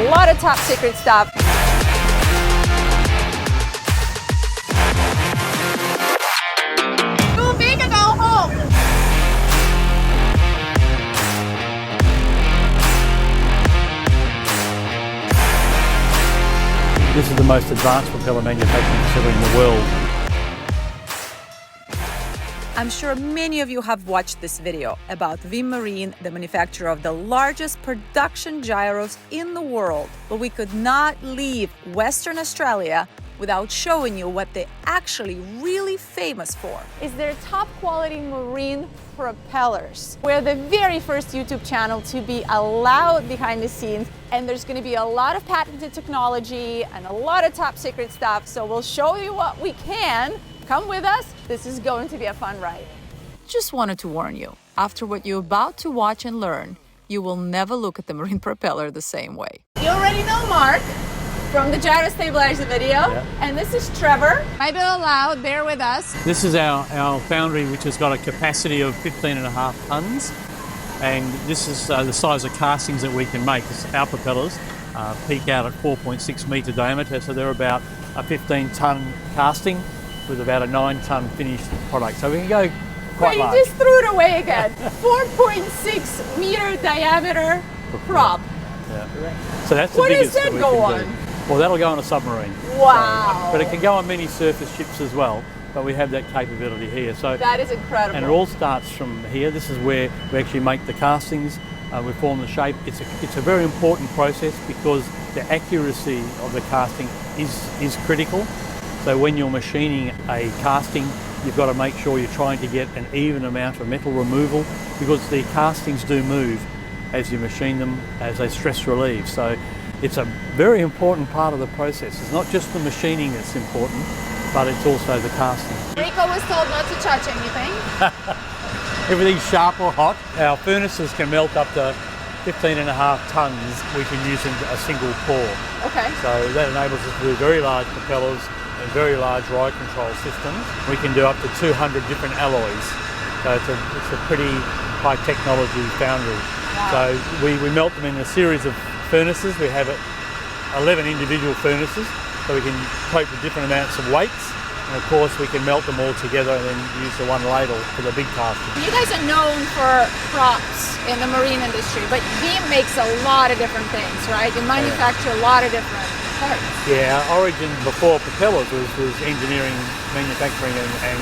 a lot of top secret stuff. Too big to go home. This is the most advanced propeller manufacturing facility in the world. I'm sure many of you have watched this video about VIM Marine, the manufacturer of the largest production gyros in the world. But we could not leave Western Australia without showing you what they're actually really famous for. Is their top quality marine propellers. We're the very first YouTube channel to be allowed behind the scenes, and there's going to be a lot of patented technology and a lot of top secret stuff, so we'll show you what we can. Come with us. This is going to be a fun ride. Just wanted to warn you, after what you're about to watch and learn, you will never look at the marine propeller the same way. You already know Mark from the Gyro Stabilizer video, and this is Trevor. I be allowed, bear with us. This is our foundry, which has got a capacity of 15.5 tons, and this is the size of castings that we can make. Our propellers peak out at 4.6 metre diameter, so they're about a 15-ton casting with about a 9-ton finished product. So we can go quite large. You just threw it away again. 4.6 metre diameter prop. Yeah. So that's the what biggest does that we go can on? do. Well, that'll go on a submarine. Wow. So, but it can go on many surface ships as well, but we have that capability here. So that is incredible. And it all starts from here. This is where we actually make the castings. We form the shape. It's a very important process because the accuracy of the casting is critical. So when you're machining a casting, you've got to make sure you're trying to get an even amount of metal removal because the castings do move as you machine them, as they stress relieve. So it's a very important part of the process. It's not just the machining that's important, but it's also the casting. Rico was told not to touch anything. Everything's sharp or hot. Our furnaces can melt up to 15.5 tons we can use in a single pour. Okay. So that enables us to do very large propellers and very large ride control systems. We can do up to 200 different alloys. So it's a pretty high technology foundry. Wow. So we melt them in a series of furnaces. We have 11 individual furnaces, so we can cope with different amounts of weights. And of course we can melt them all together and then use the one ladle for the big casting. You guys are known for props in the marine industry, but VIM makes a lot of different things, right? You manufacture a lot of different parts. Yeah, our origin before propellers was engineering, manufacturing and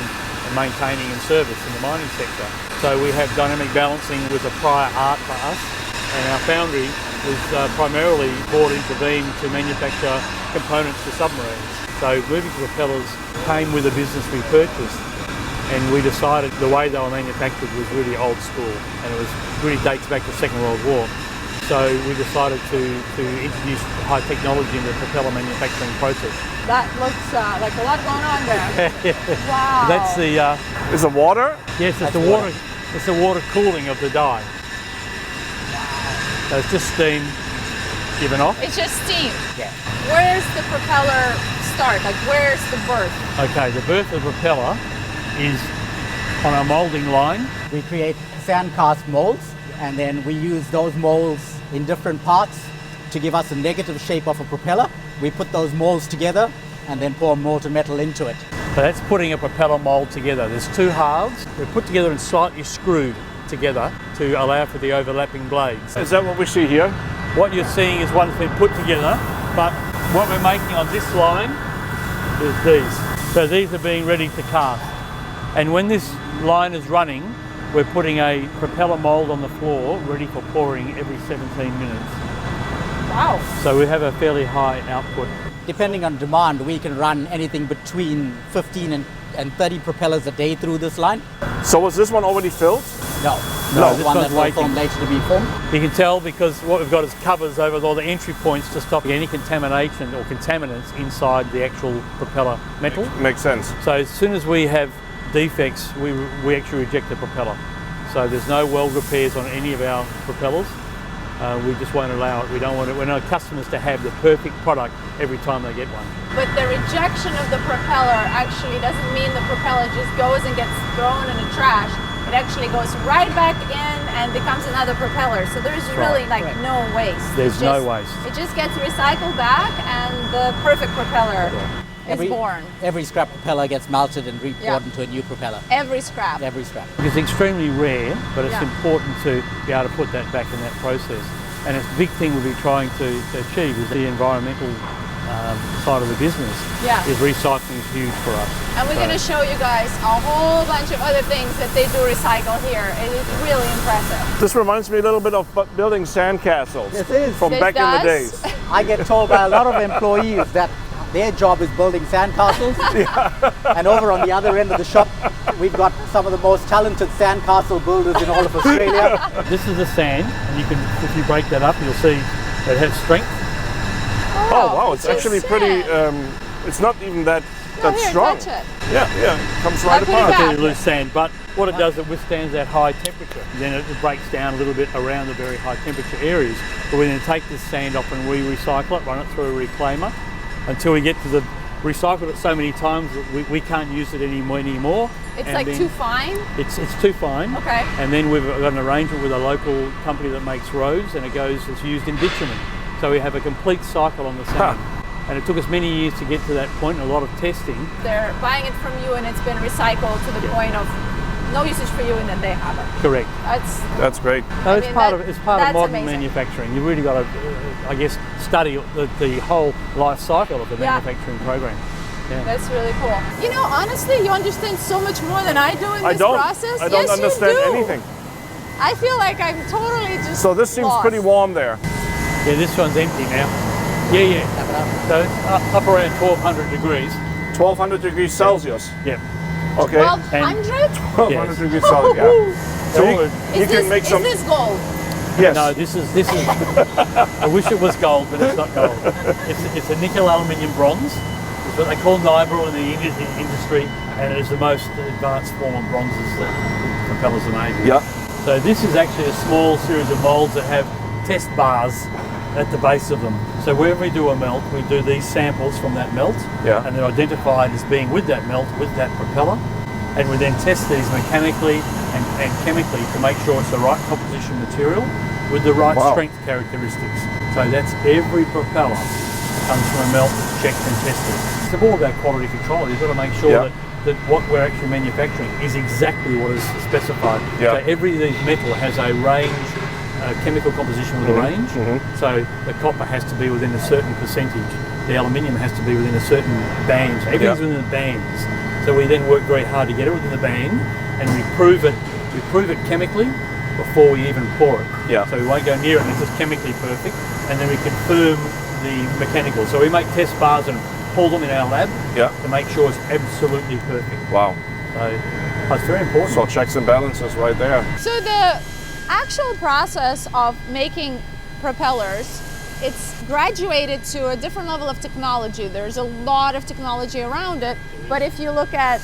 maintaining and service in the mining sector. So we have dynamic balancing was a prior art for us, and our foundry was primarily brought into VIM to manufacture components for submarines. So moving to propellers came with a business we purchased, and we decided the way they were manufactured was really old school, and it really dates back to the Second World War. So we decided to introduce high technology in the propeller manufacturing process. That looks like a lot going on there. Wow. That's the... Is it water? Yes, it's the water. It's the water cooling of the die. So it's just steam given off. It's just steam. Yeah. Where's the propeller start? Like, where's the birth? Okay, the birth of the propeller is on a moulding line. We create sand cast molds, and then we use those molds in different parts to give us a negative shape of a propeller. We put those molds together and then pour molten metal into it. So that's putting a propeller mould together. There's two halves. They're put together and slightly screwed together to allow for the overlapping blades. Is that what we see here? What you're seeing is one that's been put together, but what we're making on this line is these. So these are being ready to cast. And when this line is running, we're putting a propeller mould on the floor ready for pouring every 17 minutes. Wow. So we have a fairly high output. Depending on demand, we can run anything between 15 and 30 propellers a day through this line. So was this one already filled? No, No, the this one one's that will waiting. form later to be formed. You can tell because what we've got is covers over all the entry points to stop any contamination or contaminants inside the actual propeller metal. Makes sense. So as soon as we have defects, we actually reject the propeller. So there's no weld repairs on any of our propellers. We just won't allow it. We don't want it. We're not customers to have the perfect product every time they get one. But the rejection of the propeller actually doesn't mean the propeller just goes and gets thrown in the trash. it actually goes right back in and becomes another propeller. So there's really like no waste. There's no waste. It just gets recycled back and the perfect propeller is born. Every scrap propeller gets melted and repoured into a new propeller. Every scrap. Every scrap. It's extremely rare, but it's important to be able to put that back in that process. And a big thing we'll be trying to achieve is the environmental side of the business. Is recycling is huge for us. And we're going to show you guys a whole bunch of other things that they do recycle here. It is really impressive. This reminds me a little bit of building sandcastles from back in the days. I get told by a lot of employees that their job is building sandcastles. And over on the other end of the shop, we've got some of the most talented sandcastle builders in all of Australia. This is the sand, and you can, if you break that up, you'll see it has strength. Oh wow, it's actually pretty, it's not even that strong. Touch it. Yeah, it comes right apart. It's really loose sand, but what it does, it withstands that high temperature. Then it breaks down a little bit around the very high temperature areas. But we then take this sand off and we recycle it, run it through a reclaimer until we get to the recycled it so many times that we can't use it anymore. It's like too fine? It's too fine. Okay. And then we've got an arrangement with a local company that makes roads, and it's used in bitumen. So we have a complete cycle on the sand. And it took us many years to get to that point, and a lot of testing. They're buying it from you and it's been recycled to the point of no usage for you and then they have it. Correct. That's great. So it's part of modern manufacturing. You've really got to, I guess, study the whole life cycle of the manufacturing program. Yeah. That's really cool. You know, honestly, you understand so much more than I do in this process. I don't understand anything. I feel like I'm totally just So this seems pretty warm there. Yeah, this one's empty now. Yeah. So it's up around 1200 degrees. 1200 degrees Celsius? Yeah. Okay. 1200? 1200 degrees Celsius, yeah. So you can make some... Is this gold? Yes. No, this is. I wish it was gold, but it's not gold. It's a nickel aluminium bronze. It's what they call nibral in the industry, and it is the most advanced form of bronzes that propellers are made with. Yeah. So this is actually a small series of moulds that have test bars at the base of them. So wherever we do a melt, we do these samples from that melt, and they're identified as being with that melt, with that propeller, and we then test these mechanically and chemically to make sure it's the right composition material with the right strength characteristics. So that's every propeller comes from a melt checked and tested. It's all about quality control. You've got to make sure that what we're actually manufacturing is exactly what is specified. So every metal has a range, chemical composition with a range. So the copper has to be within a certain percentage. The aluminium has to be within a certain band. So everything's within the bands. So we then work very hard to get it within the band, and we prove it chemically before we even pour it. So we won't go near it until it's chemically perfect, and then we confirm the mechanical. So we make test bars and pull them in our lab to make sure it's absolutely perfect. Wow. So that's very important. So checks and balances right there. So the actual process of making propellers, it's graduated to a different level of technology. There's a lot of technology around it, but if you look at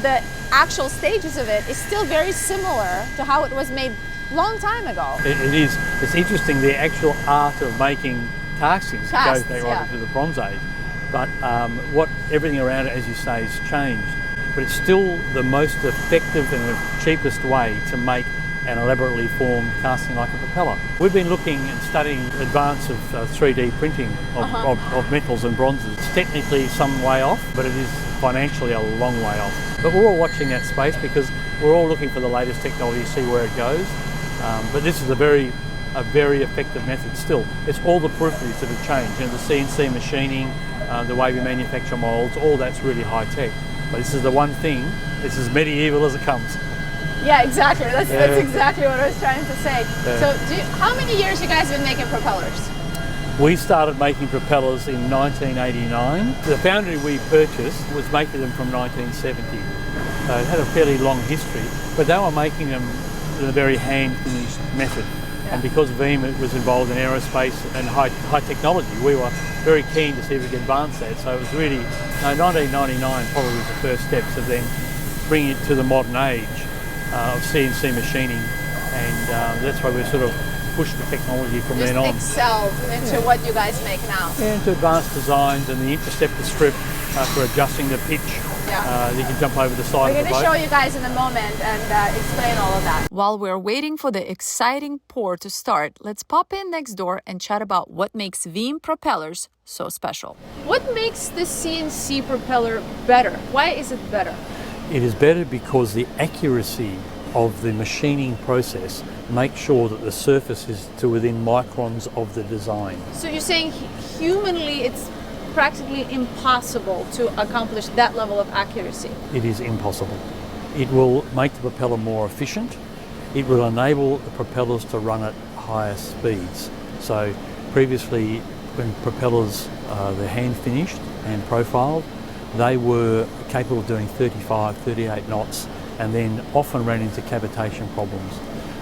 the actual stages of it, it's still very similar to how it was made a long time ago. It is. It's interesting, the actual art of making castings goes back right into the Bronze Age, but everything around it, as you say, has changed. But it's still the most effective and the cheapest way to make an elaborately formed casting like a propeller. We've been looking and studying advance of 3D printing of metals and bronzes. It's technically some way off, but it is financially a long way off. But we're all watching that space because we're all looking for the latest technology to see where it goes. But this is a very effective method still. It's all the peripheries that have changed. You know, the CNC machining, the way we manufacture moulds, all that's really high tech. But this is the one thing, it's as medieval as it comes. Yeah, exactly. That's exactly what I was trying to say. So how many years you guys been making propellers? We started making propellers in 1989. The foundry we purchased was making them from 1970. So it had a fairly long history, but they were making them in a very hand-finished method. And because Veeam was involved in aerospace and high technology, we were very keen to see if we could advance that. So it was really, 1999 probably was the first steps of then bringing it to the modern age of CNC machining, and that's why we sort of pushed the technology from then on. Excelled into what you guys make now. Yeah, into advanced designs and the interceptor strip for adjusting the pitch Yeah. You can jump over the side We're of the going to boat. show you guys in a moment and explain all of that. While we're waiting for the exciting pour to start, let's pop in next door and chat about what makes Veem propellers so special. What makes the CNC propeller better? Why is it better? It is better because the accuracy of the machining process makes sure that the surface is to within microns of the design. So you're saying humanly it's practically impossible to accomplish that level of accuracy? It is impossible. It will make the propeller more efficient. It will enable the propellers to run at higher speeds. So previously, when propellers they're hand finished and profiled, they were capable of doing 35, 38 knots and then often ran into cavitation problems.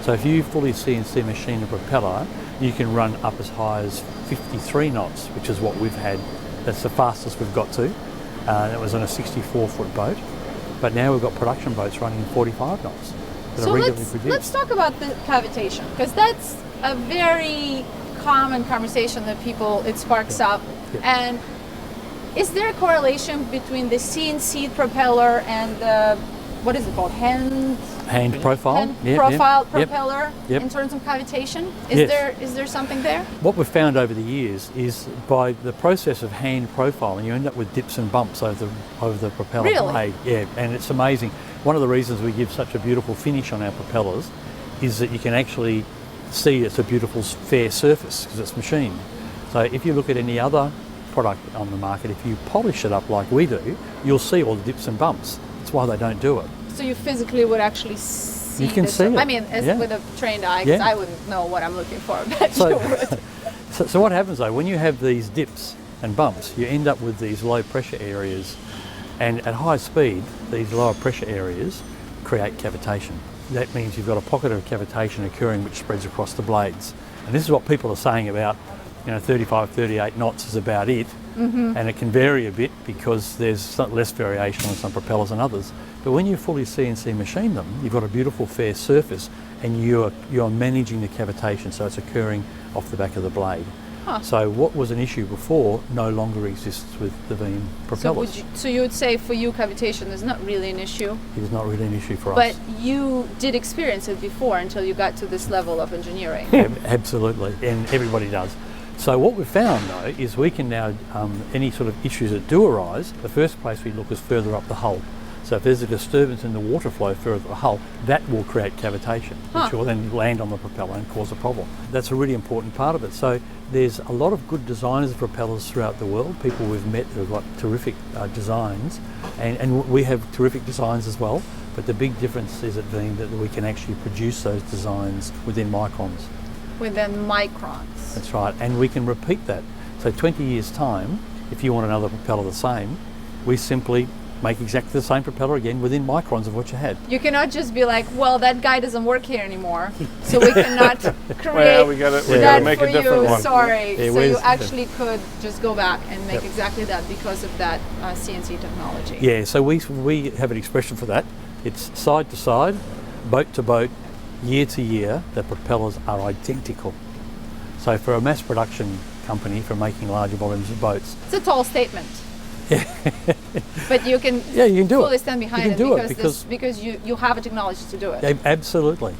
So if you fully CNC machine a propeller, you can run up as high as 53 knots, which is what we've had. That's the fastest we've got to. That was on a 64-foot boat. But now we've got production boats running 45 knots that So are regularly let's produced. talk about the cavitation, because that's a very common conversation that it sparks up. Yeah. And is there a correlation between the CNC propeller and the, what is it called, hand Hand profile Yep. propeller Yep. in terms of cavitation? Yes. Is there something there? What we've found over the years is by the process of hand profiling, you end up with dips and bumps over the propeller Really? blade. Yeah, and it's amazing. One of the reasons we give such a beautiful finish on our propellers is that you can actually see it's a beautiful fair surface because it's machined. So if you look at any other product on the market, if you polish it up like we do, you'll see all the dips and bumps. That's why they don't do it. So you physically would actually see You can this. see it. I mean, as Yeah. with a trained eye, because Yeah. I wouldn't know what I'm looking for, but So, you would. so what happens though, when you have these dips and bumps, you end up with these low pressure areas, and at high speed, these lower pressure areas create cavitation. That means you've got a pocket of cavitation occurring which spreads across the blades. And this is what people are saying about, 35, 38 knots is about it. And it can vary a bit because there's less variation on some propellers than others. But when you fully CNC machine them, you've got a beautiful fair surface and you're managing the cavitation, so it's occurring off the back of the blade. Huh. So what was an issue before no longer exists with the Veem propellers. So you would say for you cavitation is not really an issue, It is not really an issue for but us. you did experience it before until you got to this level of engineering. Absolutely, and everybody does. So what we've found though is we can now, any sort of issues that do arise, the first place we look is further up the hull. So if there's a disturbance in the water flow further up the hull, that will create cavitation, which will then land on the propeller and cause a problem. That's a really important part of it. So there's a lot of good designers of propellers throughout the world, people we've met who've got terrific designs, and we have terrific designs as well, but the big difference is at Veem that we can actually produce those designs within microns. Within microns. That's right, and we can repeat that. So 20 years time, if you want another propeller the same, we simply make exactly the same propeller again within microns of what you had. You cannot just be like, well, that guy doesn't work here anymore, so we cannot create Well, we gotta that make for a different you. one. Sorry. Yeah, So you where's- actually could just go back and make Yep. exactly that because of that CNC technology. Yeah, so we have an expression for that. It's side to side, boat to boat, year to year, the propellers are identical. So for a mass production company, for making larger volumes of boats, It's a tall statement. But you can you can do fully it. stand behind You it can do it because you have a technology to do it. Absolutely.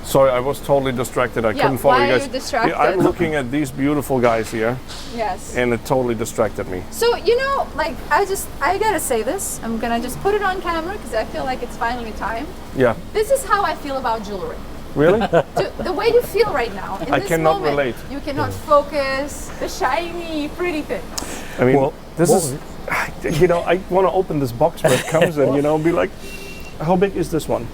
Sorry, I was totally distracted. I Yeah, couldn't follow why you are guys. you distracted? I'm looking at these beautiful guys here, Yes. and it totally distracted me. So, I gotta say this. I'm gonna just put it on camera because I feel like it's finally time. Yeah, This is how I feel about jewelry. really? The way you feel right now in I this cannot moment, relate. you cannot focus the shiny, pretty thing. I mean, Well, this what is, I want to open this box where it comes in, be like, how big is this one?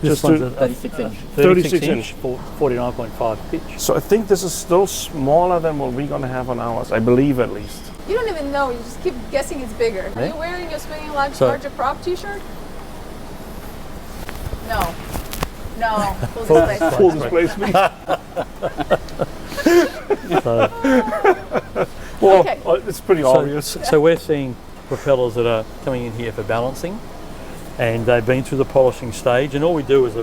This Just one's to- a 36 inch. 36 inch. 49.5 pitch. So I think this is still smaller than what we're going to have on ours, I believe at least. You don't even know. You just keep guessing it's bigger. Are Yeah. you wearing your Swinging So- Larger Prop t-shirt? No. No. Full display. Full display speed. Well, Okay. it's pretty obvious. So we're seeing propellers that are coming in here for balancing, and they've been through the polishing stage, and all we do is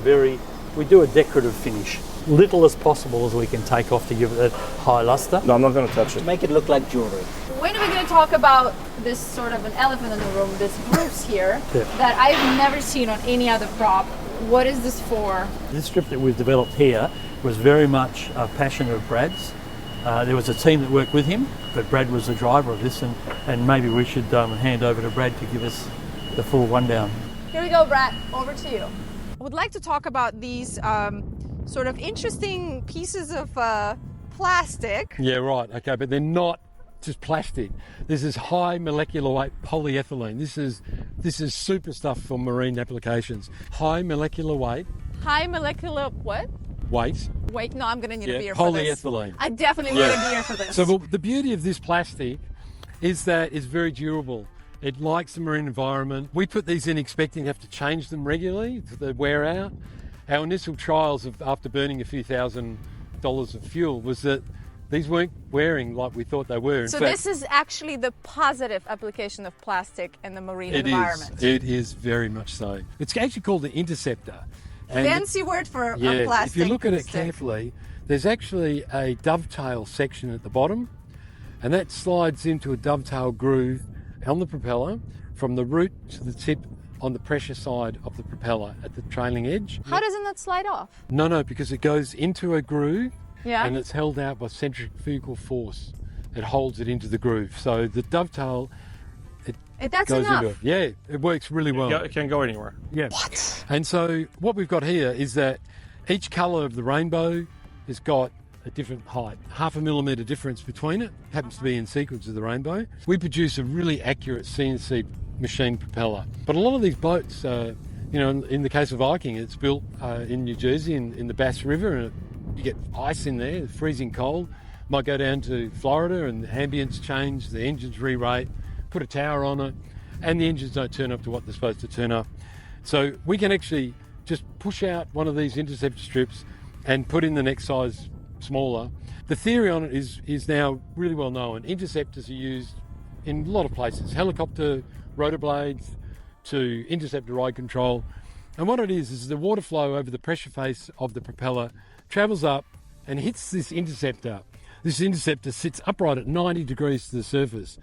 we do a decorative finish, little as possible as we can take off to give it that high luster. No, I'm not going to touch it. Make it look like jewelry. When are we going to talk about this sort of an elephant in the room, this grooves here that I've never seen on any other prop. What is this for? This strip that we've developed here was very much a passion of Brad's. There was a team that worked with him, but Brad was the driver of this, and maybe we should hand over to Brad to give us the full rundown. Here we go, Brad. Over to you. I would like to talk about these sort of interesting pieces of plastic. Yeah, right. Okay, but they're not just plastic. This is high molecular weight polyethylene. This is super stuff for marine applications. High molecular weight. High molecular what? Weight. Wait, no, I'm going to need a beer for this. Polyethylene. I definitely need a beer for this. So the beauty of this plastic is that it's very durable. It likes the marine environment. We put these in expecting to have to change them regularly to the wear out. Our initial trials after burning a few $1,000s of fuel was that these weren't wearing like we thought they were. So this is actually the positive application of plastic in the marine environment. It is very much so. It's actually called the Interceptor. And fancy word for a plastic. If you look at it stick. carefully, there's actually a dovetail section at the bottom, and that slides into a dovetail groove on the propeller from the root to the tip on the pressure side of the propeller at the trailing edge. How doesn't that slide off? No, because it goes into a groove and it's held out by centrifugal force. It holds it into the groove. So the dovetail, That's goes enough. into it. Yeah, it works really well. It can't go anywhere. Yeah. What? And so what we've got here is that each colour of the rainbow has got a different height, 0.5 millimetre difference between it, happens to be in sequence of the rainbow. We produce a really accurate CNC machine propeller. But a lot of these boats, in the case of Viking, it's built in New Jersey in the Bass River, and you get ice in there, freezing cold. Might go down to Florida and the ambience change, the engines re-rate, put a tower on it, and the engines don't turn up to what they're supposed to turn up. So we can actually just push out one of these interceptor strips and put in the next size smaller. The theory on it is now really well known. Interceptors are used in a lot of places, helicopter rotor blades to interceptor ride control. And what it is the water flow over the pressure face of the propeller travels up and hits this interceptor. This interceptor sits upright at 90 degrees to the surface.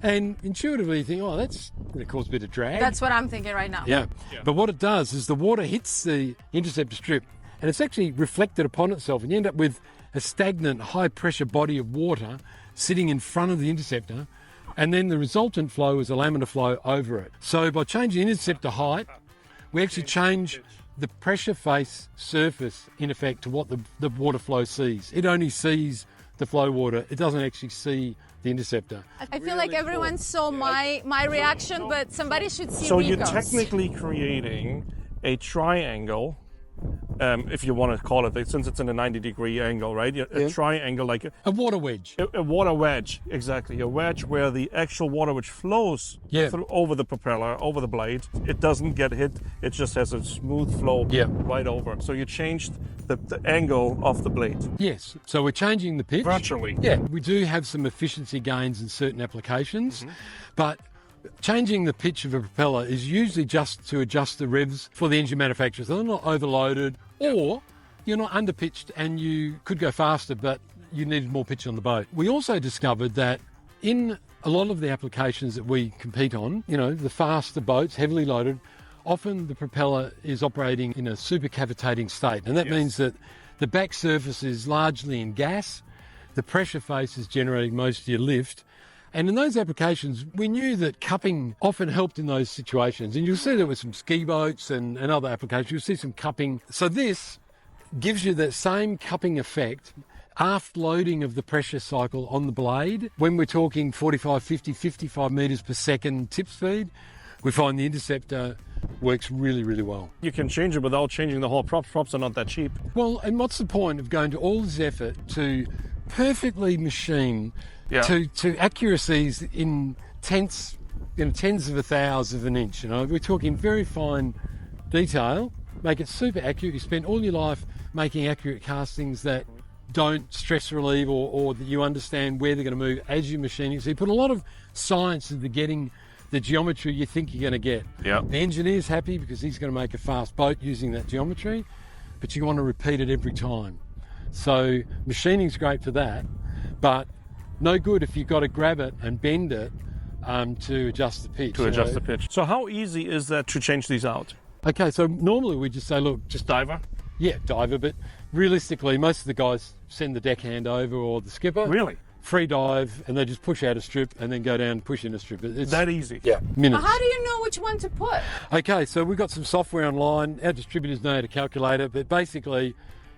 And intuitively you think, that's going to cause a bit of drag. That's what I'm thinking right now. Yeah. But what it does is the water hits the interceptor strip and it's actually reflected upon itself, and you end up with a stagnant high pressure body of water sitting in front of the interceptor, and then the resultant flow is a laminar flow over it. So by changing interceptor height, we actually change the pressure face surface in effect to what the water flow sees. It only sees the flow water, it doesn't actually see the interceptor. I feel like everyone saw my reaction, but somebody should see So Rico's. you're technically creating a triangle, if you want to call it, since it's in a 90-degree angle, right? A triangle, like A water wedge. a water wedge, exactly. A wedge where the actual water which flows through, over the propeller, over the blade, it doesn't get hit. It just has a smooth flow right over. So you changed the angle of the blade. Yes, so we're changing the pitch. Virtually. Yeah, we do have some efficiency gains in certain applications, but changing the pitch of a propeller is usually just to adjust the revs for the engine manufacturer. So they're not overloaded, or you're not underpitched and you could go faster, but you needed more pitch on the boat. We also discovered that in a lot of the applications that we compete on, the faster boats, heavily loaded, often the propeller is operating in a supercavitating state. And that means that the back surface is largely in gas, the pressure face is generating most of your lift. And in those applications, we knew that cupping often helped in those situations. And you'll see that with some ski boats and other applications, you'll see some cupping. So this gives you that same cupping effect, aft loading of the pressure cycle on the blade. When we're talking 45, 50, 55 metres per second tip speed, we find the Interceptor works really, really well. You can change it without changing the whole props. Props are not that cheap. Well, and what's the point of going to all this effort to perfectly machine to accuracies in tens of a thousandth of an inch? We're talking very fine detail, make it super accurate. You spend all your life making accurate castings that don't stress relieve or that you understand where they're going to move as you're machining. So you put a lot of science into getting the geometry you think you're going to get. Yeah. The engineer's happy because he's going to make a fast boat using that geometry, but you want to repeat it every time. So machining's great for that, but no good if you've got to grab it and bend it to adjust the pitch. To adjust the pitch. So how easy is that to change these out? Okay, so normally we just say, look, just Diver? Yeah, diver, but realistically, most of the guys send the deckhand over or the skipper. Really? Free dive, and they just push out a strip and then go down and push in a strip. It's That easy? Yeah, minutes. How do you know which one to put? Okay, so we've got some software online. Our distributors know how to calculate it, but basically,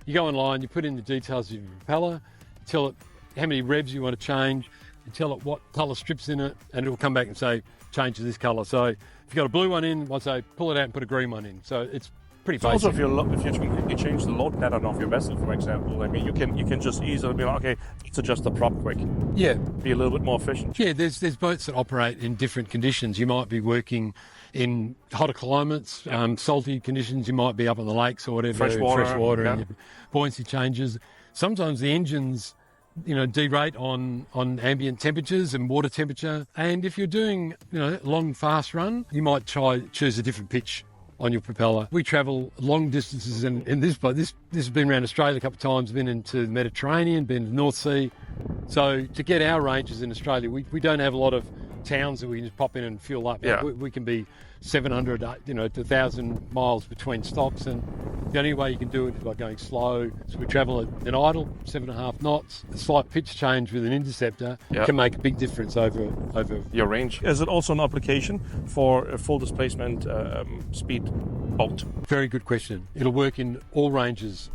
you go online, you put in the details of your propeller, tell it how many revs you want to change, you tell it what colour strip's in it, and it will come back and say, change to this colour. So if you've got a blue one in, I'll say, pull it out and put a green one in. So it's pretty basic. Also, if you change the load pattern of your vessel, for example, I mean, you can just easily be like, okay, let's adjust the prop quick. Yeah. Be a little bit more efficient. Yeah, there's boats that operate in different conditions. You might be working in hotter climates, salty conditions. You might be up on the lakes or whatever, Fresh water, and your buoyancy changes. Sometimes the engines, derate on ambient temperatures and water temperature. And if you're doing, long, fast run, you might choose a different pitch on your propeller. We travel long distances in this boat. This has been around Australia a couple of times, been into the Mediterranean, been to the North Sea. So to get our ranges in Australia, we don't have a lot of towns that we can just pop in and fuel up. Yeah. We can be 700, to 1,000 miles between stops, and the only way you can do it is by going slow. So we travel at an idle 7.5 knots. A slight pitch change with an interceptor can make a big difference over Your range. Is it also an application for a full displacement speed boat? Very good question. It'll work in all ranges.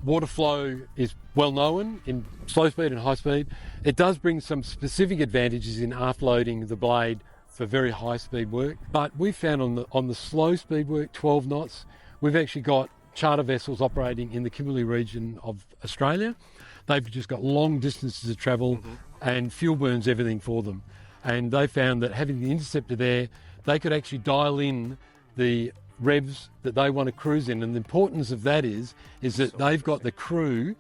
Water flow is well known in slow speed and high speed. It does bring some specific advantages in aft loading the blade for very high speed work. But we found on the slow speed work, 12 knots, we've actually got charter vessels operating in the Kimberley region of Australia. They've just got long distances to travel and fuel burns everything for them. And they found that having the interceptor there, they could actually dial in the revs that they want to cruise in. And the importance of that is that they've got the crew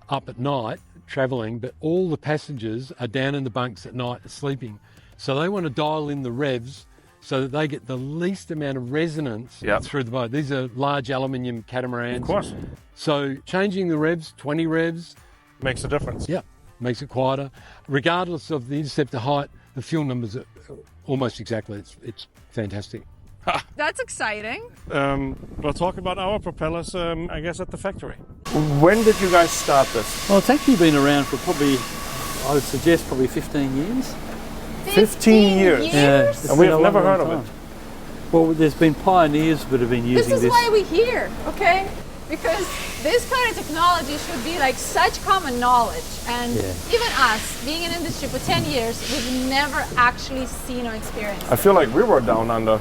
up at night travelling, but all the passengers are down in the bunks at night sleeping. So they want to dial in the revs so that they get the least amount of resonance through the boat. These are large aluminium catamarans. Of course. So changing the revs, 20 revs. Makes a difference. Yeah, makes it quieter. Regardless of the interceptor height, the fuel numbers are almost exactly. It's fantastic. That's exciting. We'll talk about our propellers, I guess, at the factory. When did you guys start this? Well, it's actually been around for probably, I would suggest, probably 15 years. 15 years? Yeah, And we have never heard of it. Well, there's been pioneers that have been using this. This is why we're here, okay? Because this kind of technology should be like such common knowledge. And even us, being in industry for 10 years, we've never actually seen or experienced. I feel like we were down under.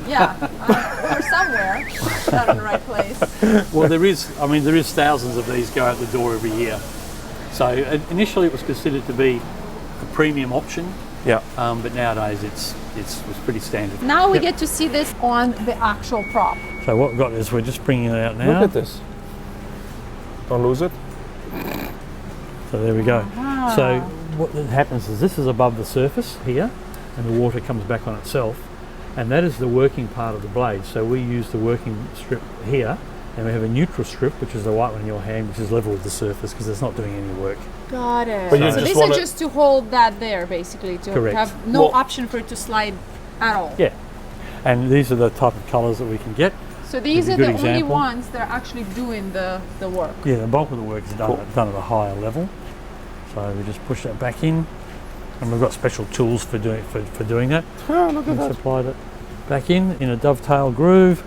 Yeah, we're somewhere, not in the right place. Well, there is thousands of these go out the door every year. So initially it was considered to be a premium option. Yeah. But nowadays it's pretty standard. Now we get to see this on the actual prop. So what we've got is we're just bringing it out now. Look at this. Don't lose it. So there we go. So what happens is this is above the surface here, and the water comes back on itself, and that is the working part of the blade. So we use the working strip here, and we have a neutral strip, which is the white one in your hand, which is level with the surface because it's not doing any work. Got it. But you So just these are just to hold that there, basically, to Correct. have no option for it to slide at all. Yeah, and these are the type of colours that we can get. So these That's a are good the only example. ones that are actually doing the work. Yeah, the bulk of the work is done at a higher level. So we just push that back in, and we've got special tools for doing that. Oh, look at And that. supplied it back in a dovetail groove.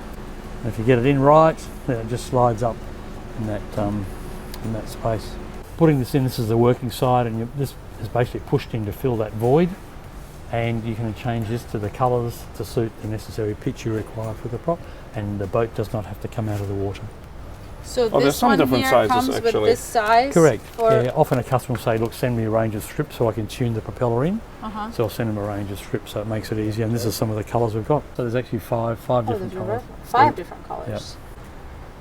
And if you get it in right, then it just slides up in that space. Putting this in, this is the working side, and this is basically pushed in to fill that void. And you can change this to the colours to suit the necessary pitch you require for the prop, and the boat does not have to come out of the water. So there's this some one different here sizes, comes with actually. this size. Correct. For Yeah, often a customer will say, look, send me a range of strips so I can tune the propeller in. So I'll send them a range of strips so it makes it easier. And this is some of the colours we've got. So there's actually five different colours. 5 different colors. Yep.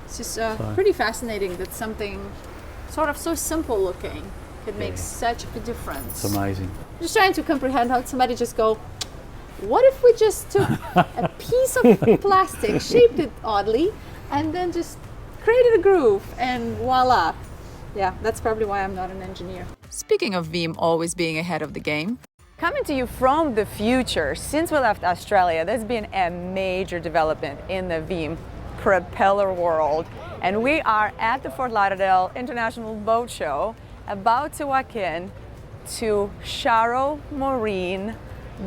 It's just pretty fascinating that something sort of so simple looking could make such a difference. It's amazing. Just trying to comprehend how somebody just go, what if we just took a piece of plastic, shaped it oddly, and then just created a groove, and voila. Yeah, that's probably why I'm not an engineer. Speaking of Veem always being ahead of the game, coming to you from the future, since we left Australia, there's been a major development in the Veem propeller world. And we are at the Fort Lauderdale International Boat Show, about to walk in to Sharrow Marine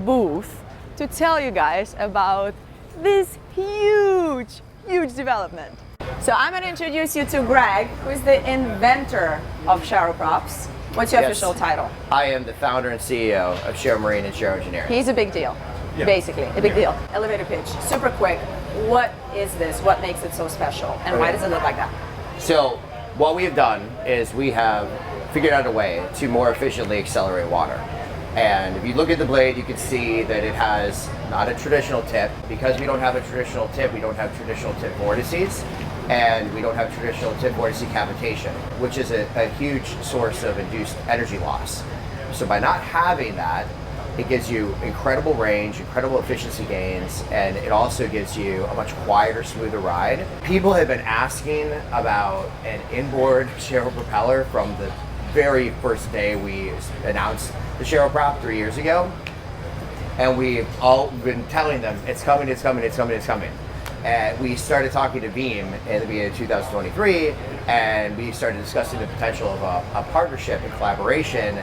booth to tell you guys about this huge development. So I'm going to introduce you to Greg, who is the inventor of Sharrow Props. What's your official title? I am the founder and CEO of Sharrow Marine and Sharrow Engineering. He's a big deal, basically, a big deal. Elevator pitch, super quick. What is this? What makes it so special? And why does it look like that? So what we have done is we have figured out a way to more efficiently accelerate water. And if you look at the blade, you can see that it has not a traditional tip. Because we don't have a traditional tip, we don't have traditional tip vortices, and we don't have traditional tip vortice cavitation, which is a huge source of induced energy loss. So by not having that, it gives you incredible range, incredible efficiency gains, and it also gives you a much quieter, smoother ride. People have been asking about an inboard Sharrow propeller from the very first day we announced the Sharrow prop 3 years ago. And we've all been telling them, it's coming, it's coming, it's coming, it's coming. And we started talking to Veem in the beginning of 2023, and we started discussing the potential of a partnership and collaboration.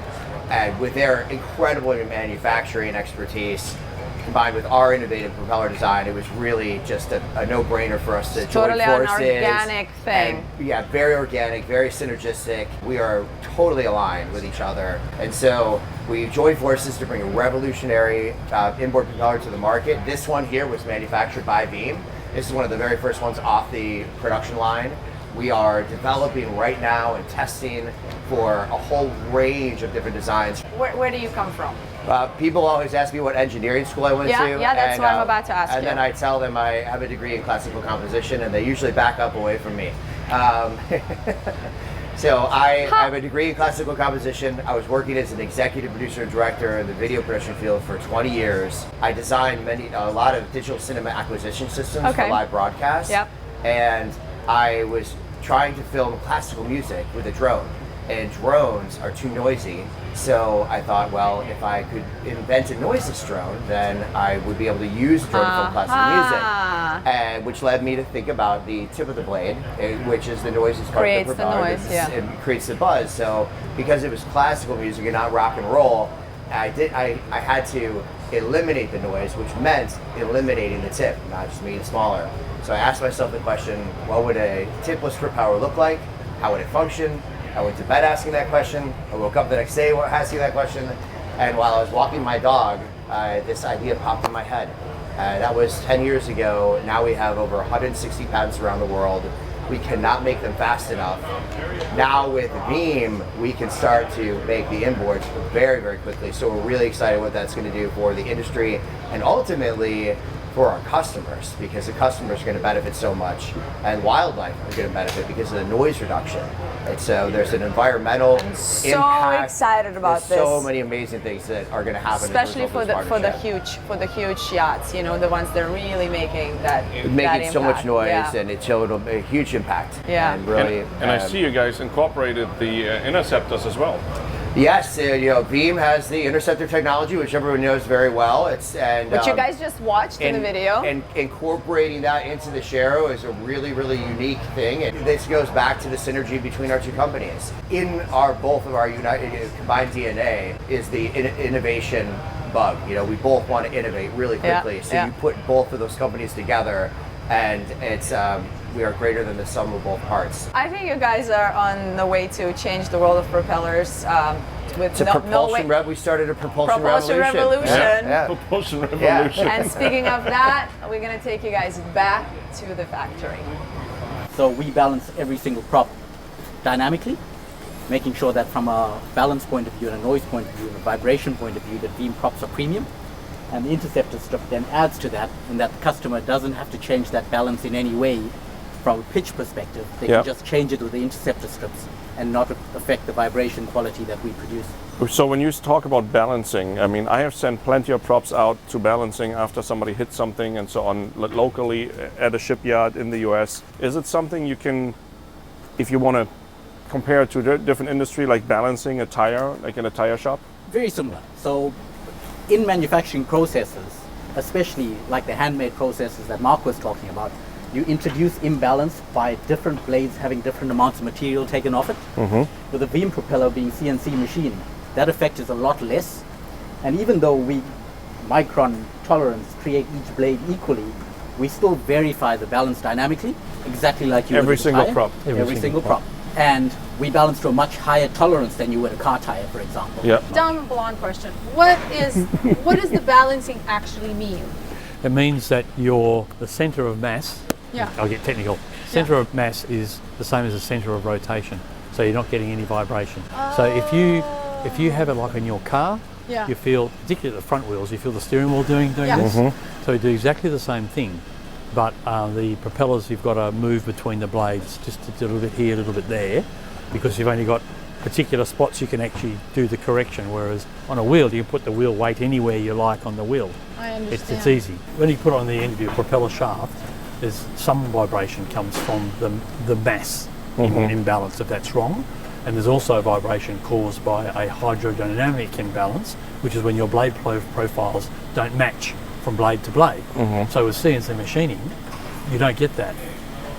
And with their incredible manufacturing expertise, combined with our innovative propeller design, it was really just a no-brainer for us to join forces. Totally an organic thing. And, yeah, very organic, very synergistic. We are totally aligned with each other. And so we joined forces to bring a revolutionary inboard propeller to the market. This one here was manufactured by Veem. This is one of the very first ones off the production line. We are developing right now and testing for a whole range of different designs. Where do you come from? People always ask me what engineering school I went to. Yeah, that's what I'm about to ask you. And then I tell them I have a degree in classical composition, and they usually back up away from me. So I have a degree in classical composition. I was working as an executive producer and director in the video production field for 20 years. I designed a lot of digital cinema acquisition systems for live broadcast. Yep. And I was trying to film classical music with a drone. And drones are too noisy. So I thought, well, if I could invent a noiseless drone, then I would be able to use the drone to film classical music. And which led me to think about the tip of the blade, which is the noisiest part of the propeller. It creates the buzz. So because it was classical music and not rock and roll, I had to eliminate the noise, which meant eliminating the tip, not just making it smaller. So I asked myself the question, what would a tipless propeller look like? How would it function? I went to bed asking that question. I woke up the next day asking that question. And while I was walking my dog, this idea popped in my head. That was 10 years ago. Now we have over 160 patents around the world. We cannot make them fast enough. Now with Veem, we can start to make the inboards very, very quickly. So we're really excited what that's going to do for the industry and ultimately for our customers, because the customers are going to benefit so much, and wildlife are going to benefit because of the noise reduction. And so there's an environmental impact. So excited about there's so many amazing things that are going to happen, especially for the huge yachts. You know, the ones that are really making that making so much noise, and it showed a huge impact. Yeah, and really. And I see you guys incorporated the interceptors as well. Yes, Veem has the interceptor technology, which everyone knows very well. Which you guys just watched in the video. And incorporating that into the Sharrow is a really, really unique thing. And this goes back to the synergy between our two companies. In both of our combined DNA is the innovation bug. We both want to innovate really quickly. So you put both of those companies together, and it's we are greater than the sum of both parts. I think you guys are on the way to change the world of propellers. We started a propulsion revolution. Yeah. Propulsion revolution. And speaking of that, we're going to take you guys back to the factory. So we balance every single prop dynamically, making sure that from a balance point of view and a noise point of view and a vibration point of view, that Veem props are premium. And the interceptor strip then adds to that, and that the customer doesn't have to change that balance in any way from a pitch perspective. They can just change it with the interceptor strips and not affect the vibration quality that we produce. So when you talk about balancing, I mean, I have sent plenty of props out to balancing after somebody hits something and so on locally at a shipyard in the US. Is it something you can, if you want to compared to different industry, like balancing a tire, like in a tire shop? Very similar. So in manufacturing processes, especially like the handmade processes that Mark was talking about, you introduce imbalance by different blades having different amounts of material taken off it. With a Veem propeller being CNC machined, that effect is a lot less. And even though we micron tolerance create each blade equally, we still verify the balance dynamically, exactly like you would Every with a single tire. prop. Every single prop. And we balance to a much higher tolerance than you would a car tire, for example. Yeah. Dumb blonde question. What does the balancing actually mean? It means that the centre of mass, Yeah. I'll get technical, centre of mass is the same as the centre of rotation, so you're not getting any vibration. So if you have it like in your car, Yeah. you feel, particularly the front wheels, you feel the steering wheel doing Yeah. this. So you do exactly the same thing, but the propellers, you've got to move between the blades just a little bit here, a little bit there, because you've only got particular spots you can actually do the correction, whereas on a wheel you can put the wheel weight anywhere you like on the wheel. I understand. It's easy. When you put on the end of your propeller shaft, there's some vibration comes from the mass imbalance if that's wrong, and there's also vibration caused by a hydrodynamic imbalance, which is when your blade profiles don't match from blade to blade. So with CNC machining, you don't get that.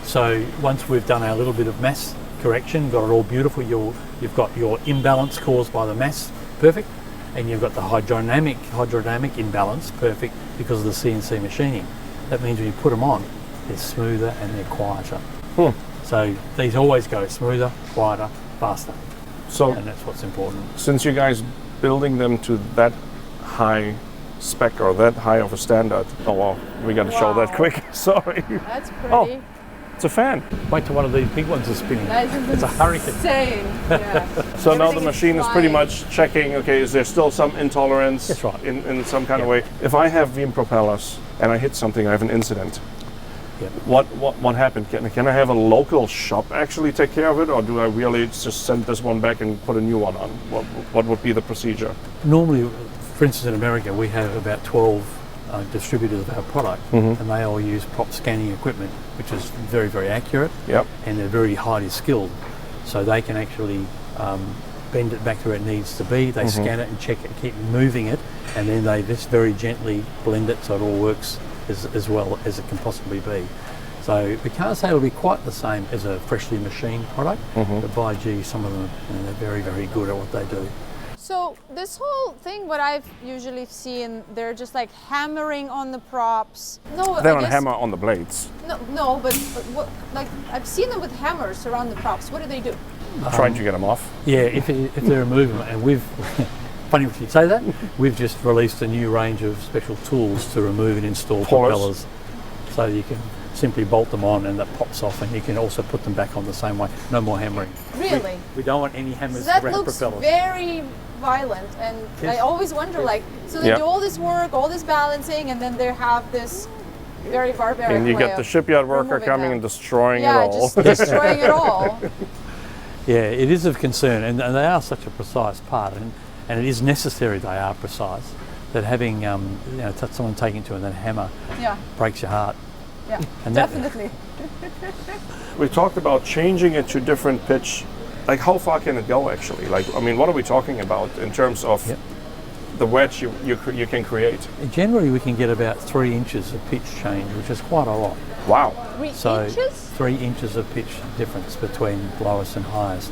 So once we've done our little bit of mass correction, got it all beautiful, you've got your imbalance caused by the mass perfect, and you've got the hydrodynamic imbalance perfect because of the CNC machining. That means when you put them on, they're smoother and they're quieter. So these always go smoother, quieter, faster, So and that's what's important. since you guys building them to that high spec or that high of a standard, oh well, we got to show that Wow. quick. Sorry, That's pretty. Oh. it's a fan. Wait till one of these big ones is spinning. That is It's a hurricane. insane. Yeah. So now the Everything is machine is pretty flying. much checking, okay, is there still some intolerance That's right. in some kind of way? If I have Veem propellers and I hit something, I have an incident. Yep. What happened? Can I have a local shop actually take care of it, or do I really just send this one back and put a new one on? What would be the procedure? Normally, for instance, in America, we have about 12 distributors of our product, and they all use prop scanning equipment, which is very, very accurate, Yep. and they're very highly skilled. So they can actually bend it back to where it needs to be. They scan it and check it, keep moving it, and then they just very gently blend it so it all works as well as it can possibly be. So we can't say it'll be quite the same as a freshly machined product, but by gee, some of them, they're very, very good at what they do. So this whole thing, what I've usually seen, they're just like hammering on the props. No, They I don't guess, hammer on the blades. No, but what? Like I've seen them with hammers around the props. What do they do? Trying to get them off. Yeah, if they're moving, and we've, funny what you say that, we've just released a new range of special tools to remove and install Pullers. propellers. So you can simply bolt them on and that pops off, and you can also put them back on the same way. No more hammering. Really? We don't want any hammers That around looks propellers. very violent, and I Yes. always wonder, like, so they Yeah. do all this work, all this balancing, and then they have this very barbaric And you way get the of shipyard worker removing coming them. and destroying Yeah, it all. just destroying it all. Yeah, it is of concern, and they are such a precise part, and it is necessary they are precise, that having someone taking to and then hammer Yeah, breaks your heart. yeah, And that- definitely. We talked about changing it to different pitch. Like, how far can it go actually? Like, I mean, what are we talking about in terms of Yep. the wedge you can create? Generally, we can get about 3 inches of pitch change, which is quite a lot. Wow. 3 So inches? 3 inches of pitch difference between lowest and highest.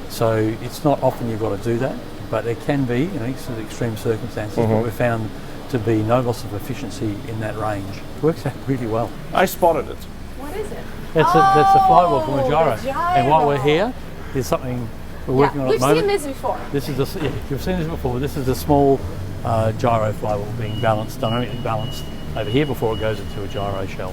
So it's not often you've got to do that, but it can be in extreme circumstances. But we found to be no loss of efficiency in that range. It works out really well. I spotted it. What is it? That's a flywheel from a Oh, gyro. the And while we're gyro. here, there's something we're working on at We've the moment. seen this before. This is you've seen this before. This is a small gyro flywheel being balanced, dynamically balanced over here before it goes into a gyro shell.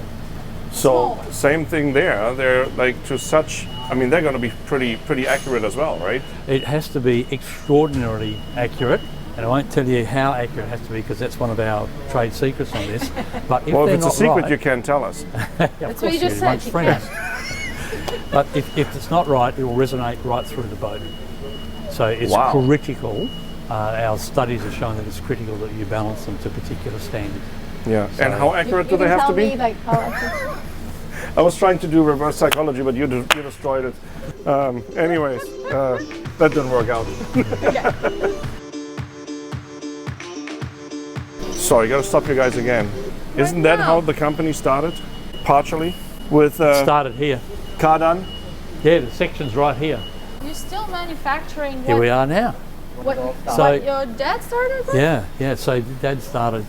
So Small. same thing there. They're like to such. I mean, they're going to be pretty accurate as well, right? It has to be extraordinarily accurate, and I won't tell you how accurate it has to be because that's one of our trade secrets on this. But if Well, if they're it's a not secret, right, you can't tell us. yeah, of That's what course you just do, said, amongst you friends. But if it's not right, it will resonate right through the boat. So it's Wow. critical. Our studies have shown that it's critical that you balance them to particular standards. Yeah. And how accurate do You they can have to tell be? me, like, how accurate? I was trying to do reverse psychology, but you destroyed it. Anyways, that didn't work out. Sorry, gotta stop you guys again. Isn't that how the company started? Partially with Started here. Cardan? Yeah, the section's right here. You're still manufacturing Here what, we are now. what So- your dad started with? Yeah. So Dad started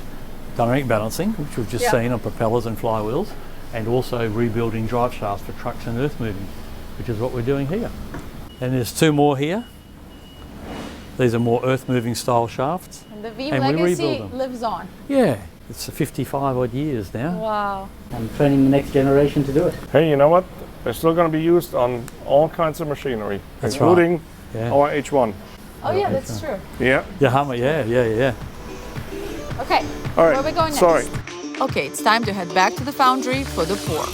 dynamic balancing, which we've just seen on propellers and flywheels, and also rebuilding drive shafts for trucks and earth moving, which is what we're doing here. And there's 2 more here. These are more earth moving style shafts. And the V And we legacy rebuild them. lives on. Yeah, it's 55 odd years now. Wow. I'm training the next generation to do it. Hey, you know what? They're still going to be used on all kinds of machinery, That's including right. Yeah. our H1. Oh yeah, that's true. Yeah. The Hummer, yeah. Okay. All right. Where are we going next? Sorry. Okay, it's time to head back to the foundry for the pour.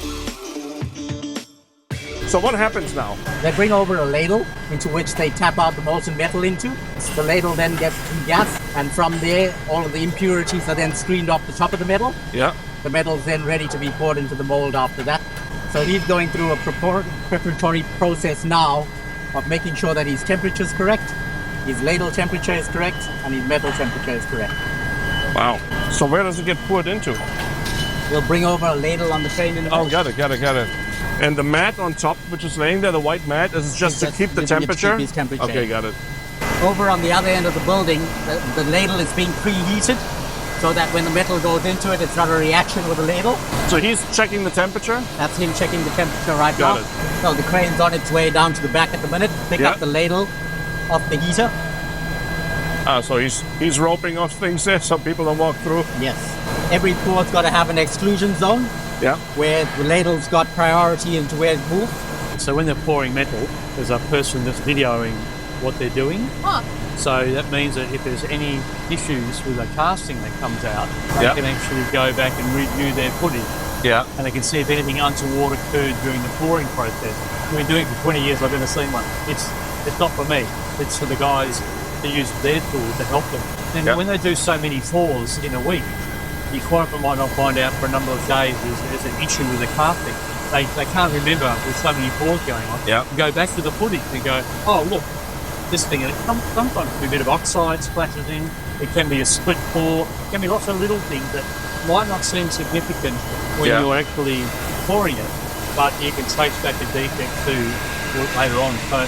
So what happens now? They bring over a ladle into which they tap out the molten metal into. The ladle then gets gas, and from there, all of the impurities are then screened off the top of the metal. Yeah. The metal is then ready to be poured into the mold after that. So he's going through a preparatory process now of making sure that his temperature is correct, his ladle temperature is correct, and his metal temperature is correct. Wow. So where does it get poured into? We'll bring over a ladle on the train in a minute. Oh, got it. And the mat on top, which is laying there, the white mat, is just to keep the literally to temperature? keep his temperature. Okay, got it. Over on the other end of the building, the ladle is being preheated so that when the metal goes into it, it's not a reaction with the ladle. So he's checking the temperature? That's him checking the temperature right Got now. it. So the crane's on its way down to the back at the minute, pick Yeah. up the ladle off the heater. So he's roping off things there so people don't walk through? Yes. Every pour's got to have an exclusion zone Yeah. where the ladle's got priority into where it moves. So when they're pouring metal, there's a person that's videoing what they're doing. Huh. So that means that if there's any issues with a casting that comes out, Yeah. they can actually go back and review their footage, Yeah. and they can see if anything untoward occurred during the pouring process. I've been doing it for 20 years, I've never seen one. It's not for me, it's for the guys to use their tools to help them. And Yeah. when they do so many pours in a week, the equipment might not find out for a number of days there's an issue with the casting. They can't remember with so many pours going on. Yeah. Go back to the footage and go, oh look, this thing, and sometimes a bit of oxide splashes in, it can be a split pour, it can be lots of little things that might not seem significant when Yeah. you're actually pouring it, but you can trace back the defect to later on. So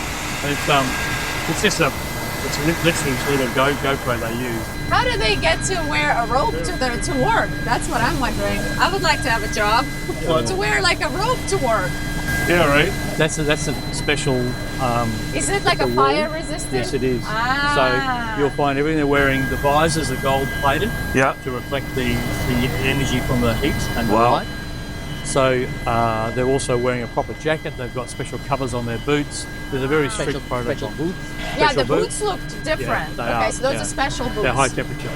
it's just it's literally sort of GoPro they use. How do they get to wear a rope to work? That's what I'm wondering. I would like to have a job to wear like a rope to work. Yeah, right? That's a special. Is it like a wool. fire resistant? Yes, it is. Ah. So you'll find everything they're wearing. The visors are gold plated Yeah. to reflect the energy from the heat and the Wow. light. So they're also wearing a proper jacket. They've got special covers on their boots. There's a very strict Special protocol. boots. Yeah, special the boots looked different. they okay, are, so those yeah. are special boots. They're high temperature.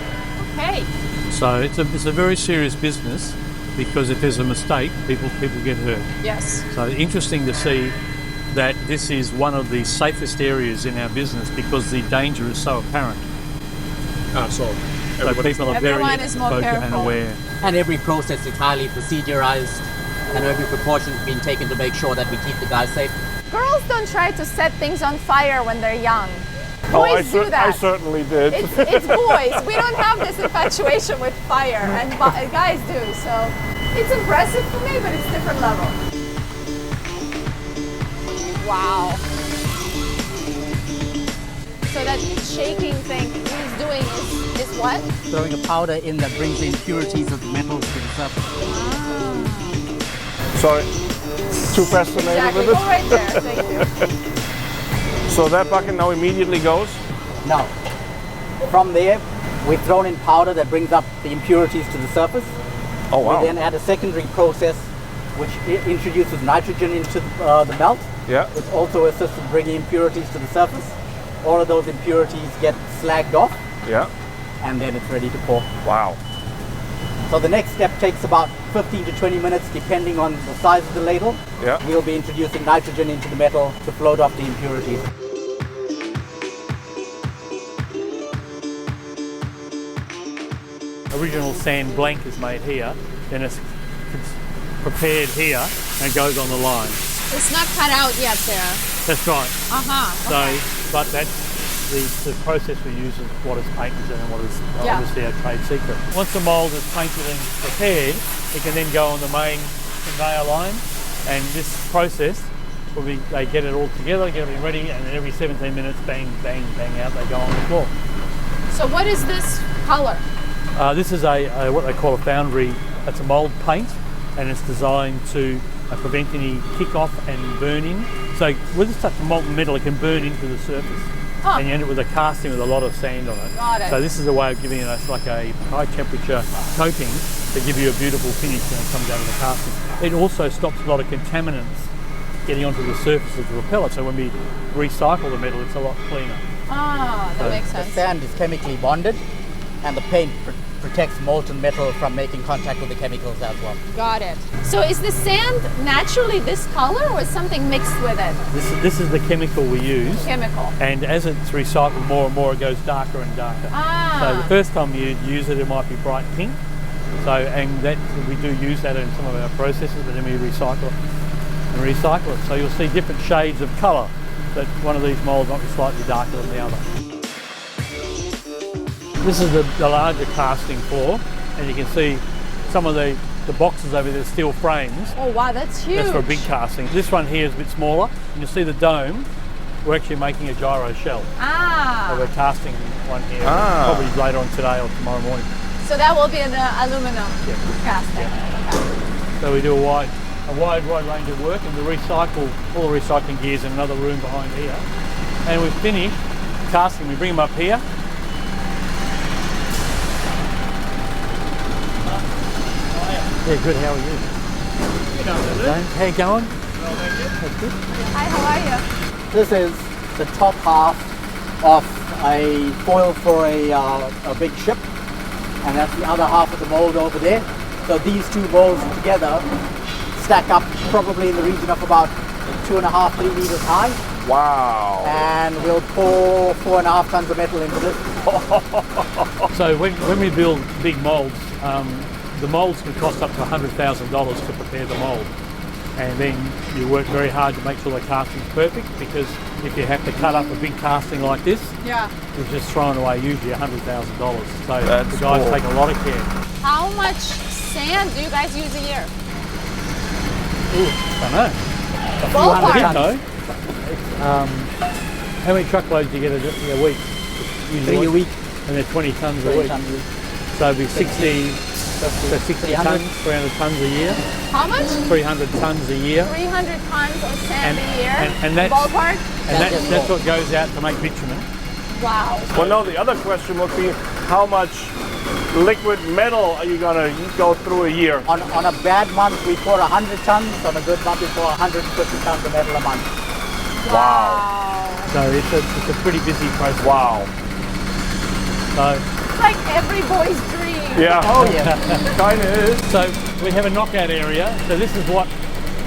Okay. So it's a very serious business because if there's a mistake, people get hurt. Yes. So interesting to see that this is one of the safest areas in our business because the danger is so apparent. So So people are very Everyone is more focused and careful. aware. And every process is highly procedurized, and every precaution is being taken to make sure that we keep the guys safe. Girls don't try to set things on fire when they're young. Oh, Boys do that. I certainly did. It's boys. We don't have this infatuation with fire, and guys do. So it's impressive for me, but it's different level. Wow. So that shaking thing he's doing is what? Throwing a powder in that brings the impurities of the metals to the surface. Sorry. Too fascinated Exactly. with Go it? right there. Thank you. So that bucket now immediately goes? Now, from there, we've thrown in powder that brings up the impurities to the surface. Oh, wow. We then add a secondary process which introduces nitrogen into the melt, Yeah. which also assists in bringing impurities to the surface. All of those impurities get slagged off, Yeah. and then it's ready to pour. Wow. So the next step takes about 15 to 20 minutes depending on the size of the ladle. Yeah. We'll be introducing nitrogen into the metal to float off the impurities. Original sand blank is made here, then it's prepared here and goes on the line. It's not cut out yet there. That's right. So, Okay. but that's the process we use is what is painted and what is Yeah. obviously our trade secret. Once the mould is painted and prepared, it can then go on the main conveyor line, and this process will be, they get it all together, get it ready, and then every 17 minutes, bang, bang, bang out, they go on the floor. So what is this color? This is a what they call a foundry. It's a mould paint, and it's designed to prevent any kick-off and burning. So with such a molten metal, it can burn into the surface. Oh. And you end up with a casting with a lot of sand on it. Got it. So this is a way of giving it like a high temperature coating to give you a beautiful finish when it comes out of the casting. It also stops a lot of contaminants getting onto the surface of the propeller. So when we recycle the metal, it's a lot cleaner. That makes The sense. sand is chemically bonded, and the paint protects molten metal from making contact with the chemicals as well. Got it. So is the sand naturally this color or is something mixed with it? This is the chemical we use. Chemical. And as it's recycled more and more, it goes darker and darker. So the first time you use it, it might be bright pink. So, and that we do use that in some of our processes, but then we recycle it. So you'll see different shades of colour. That one of these moulds might be slightly darker than the other. This is the larger casting floor, and you can see some of the boxes over there, steel frames. Oh wow, that's huge. That's for a big casting. This one here is a bit smaller, and you'll see the dome. We're actually making a gyro shell. So we're casting one here, probably later on today or tomorrow morning. So that will be an aluminum casting. Okay. So we do a wide range of work, and we recycle all the recycling gears in another room behind here. And we've finished casting. We bring them up here. Yeah, good. How are you? James, how you going? Hi, how are you? This is the top half of a foil for a big ship, and that's the other half of the mold over there. So these two molds together stack up probably in the region of about 2.5, 3 meters high. Wow. And we'll pour 4.5 tons of metal into this. So when we build big moulds, the moulds can cost up to $100,000 to prepare the mould. And then you work very hard to make sure the casting's perfect, because if you have to cut up a big casting like this, you're just throwing away usually $100,000. So the guys take a lot of care. How much sand do you guys use a year? I don't know. Ballpark. How many truckloads do you get a week? Usually 3 a week. And they're 20 tonnes a 20 week. tons a week. So it'd be 60 tonnes, 300 tonnes a year. How much? 300 tonnes a year. 300 tons of sand a year. And that's, ballpark? and that's what goes out to make bitumen. Wow. Well, no, the other question would be, how much liquid metal are you going to go through a year? On a bad month, we pour 100 tons. On a good month, we pour 150 tons of metal a month. Wow. So it's a pretty busy process. Wow. So, It's like every boy's dream. Yeah. Oh yeah. Kind of is. so we have a knockout area. So this is what,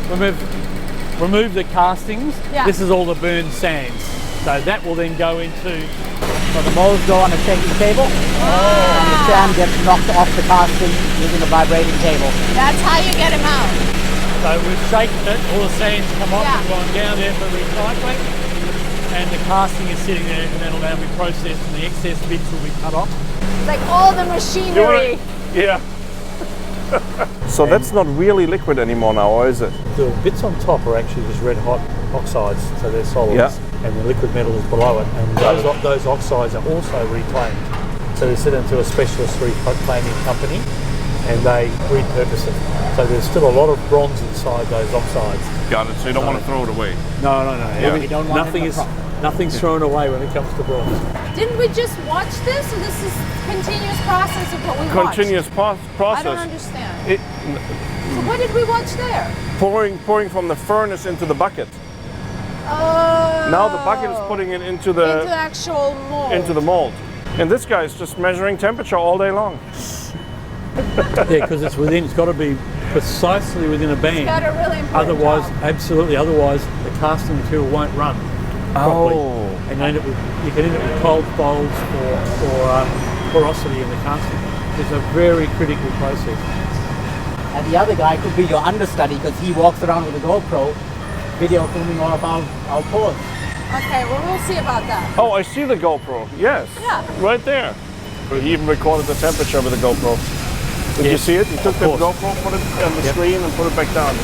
when we've removed the castings, this is all the burned sands. So that will then go into... So the molds go on a shaking table, and the sand gets knocked off the casting using a vibrating table. That's how you get him out. So we've shaken it, all the sands come off, Yeah. it's gone down there for recycling, and the casting is sitting there, and that'll now be processed, and the excess bits will be cut off. Like all the machinery. Yeah. So that's not really liquid anymore now, or is it? The bits on top are actually just red hot oxides, so they're solids, Yeah. and the liquid metal is below it, and those oxides are also reclaimed. So they sit into a specialist reclaiming company, and they repurpose it. So there's still a lot of bronze inside those oxides. Got it. So you don't want to throw it away. No. We don't want it in the Nothing's thrown away when it comes to bronze. Didn't we just watch this? So this is continuous process of what we watched. Continuous I don't process. understand. So what did we watch there? Pouring from the furnace into the bucket. Now the bucket is putting it into the actual mold. into the mold. And this guy is just measuring temperature all day long. Yeah, because it's got to be precisely within a band. Got a really important Otherwise, job. absolutely, otherwise the casting material won't run properly. And you can end up with cold folds or porosity in the casting. It's a very critical process. And the other guy could be your understudy because he walks around with a GoPro, video filming all of our pours. Okay, well, we'll see about that. Oh, I see the GoPro. Yes. Yeah. Right there. He even recorded the temperature with the GoPro. Did you see it? He took the GoPro, put it on the screen, and put it back down.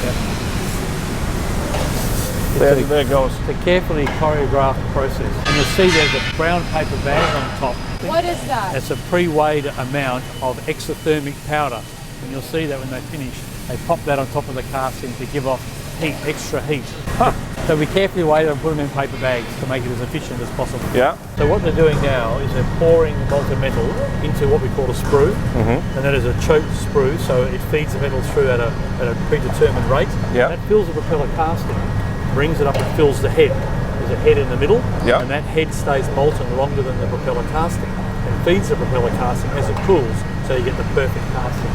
There it goes. It's a carefully choreographed process. And you'll see there's a brown paper bag on top. What is that? It's a pre-weighed amount of exothermic powder. And you'll see that when they finish, they pop that on top of the casting to give off heat, extra heat. So we carefully weigh them and put them in paper bags to make it as efficient as possible. Yeah. So what they're doing now is they're pouring molten metal into what we call a sprue, and that is a choked sprue, so it feeds the metal through at a predetermined rate. Yeah. That fills the propeller casting, brings it up and fills the head. There's a head in the middle, Yeah. and that head stays molten longer than the propeller casting, and feeds the propeller casting as it cools, so you get the perfect casting.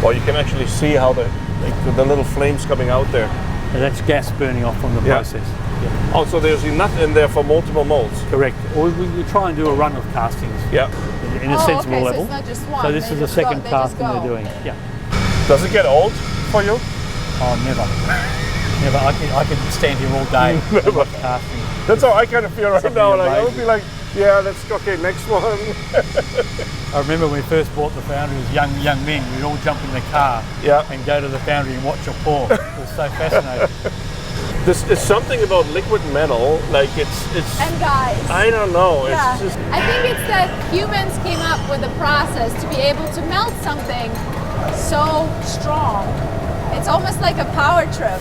Well, you can actually see how the little flames coming out there. And that's gas burning off from the process. Yeah. Oh, so there's enough in there for multiple molds. Correct. Or we try and do a run of castings. Yeah. In a sensible okay, level. So it's not just one. So this is the second they casting just they're go. doing. Yeah. Does it get old for you? Oh, never. Never. I can stand here all day. Never. Casting. That's how I kind of feel right Something now. Like, I would amazing. be like, yeah, let's okay, next one. I remember when we first bought the foundry as young men, we'd all jump in the car and go to the foundry and watch a pour. It was so fascinating. This is something about liquid metal, like it's. And guys. I don't know. Yeah. It's just. I think it's that humans came up with a process to be able to melt something so strong. It's almost like a power trip.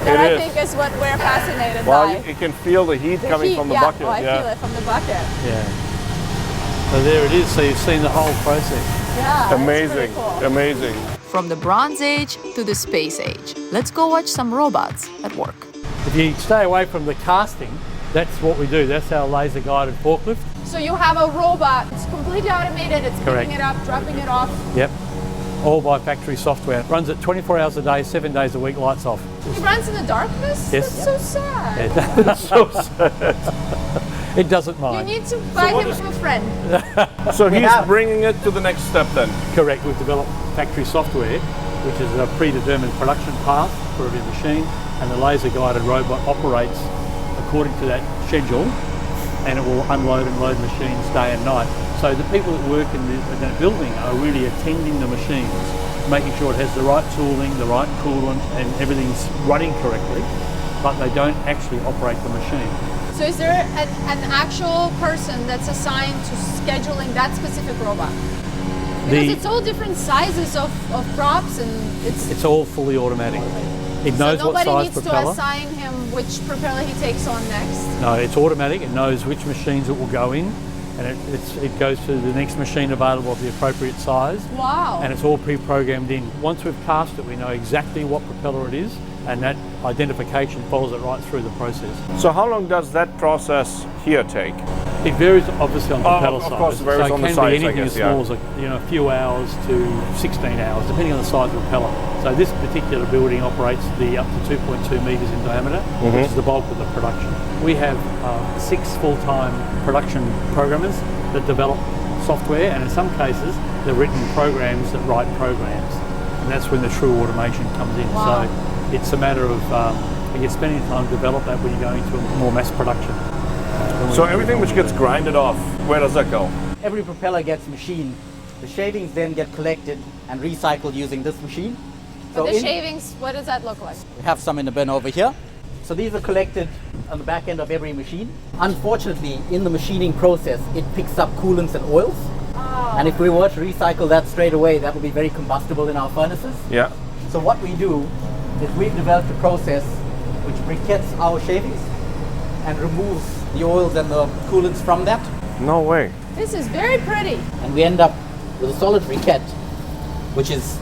That It I is. think is what we're fascinated Well, by. you can feel the heat coming from the bucket. Oh, I feel it from the bucket. Yeah. So there it is. So you've seen the whole process. Yeah. Amazing, That's pretty cool. amazing. From the Bronze Age to the Space Age, let's go watch some robots at work. If you stay away from the casting, that's what we do. That's our laser guided forklift. So you have a robot. It's completely automated. It's Correct. picking it up, dropping it off. Yep. All by factory software. Runs it 24 hours a day, 7 days a week, lights off. It runs in the darkness? Yes. That's so sad. That's so sad. It doesn't You mind. need to buy him from a friend. So he's have- bringing it to the next step then. Correct. We've developed factory software, which is a predetermined production path for every machine, and the laser guided robot operates according to that schedule, and it will unload and load machines day and night. So the people that work in the building are really attending the machines, making sure it has the right tooling, the right coolant, and everything's running correctly, but they don't actually operate the machine. So is there an actual person that's assigned to scheduling that specific robot? Because it's all different sizes of props, and It's all fully automatic. It so knows what nobody size needs propeller. to assign him which propeller he takes on next. No, it's automatic. It knows which machines it will go in, and it goes to the next machine available of the appropriate size. Wow. And it's all pre-programmed in. Once we've cast it, we know exactly what propeller it is, and that identification follows it right through the process. So how long does that process here take? It varies obviously on the propeller of size. course, it varies so on the can size, I be anything guess, as small as a few hours to 16 hours, depending on the size of the propeller. So this particular building operates up to 2.2 metres in diameter, which is the bulk of the production. We have 6 full-time production programmers that develop software, and in some cases, they're written programs that write programs, and that's when the true automation comes in. Wow. So it's a matter of you're spending time to develop that when you're going to a more mass production. So everything which gets grinded off, where does that go? Every propeller gets machined. The shavings then get collected and recycled using this machine. But the shavings, what does that look like? We have some in the bin over here. So these are collected on the back end of every machine. Unfortunately, in the machining process, it picks up coolants and oils. And if we were to recycle that straight away, that would be very combustible in our furnaces. Yeah. So what we do is we've developed a process which briquettes our shavings and removes the oils and the coolants from that. No way. This is very pretty. And we end up with a solid briquette, which is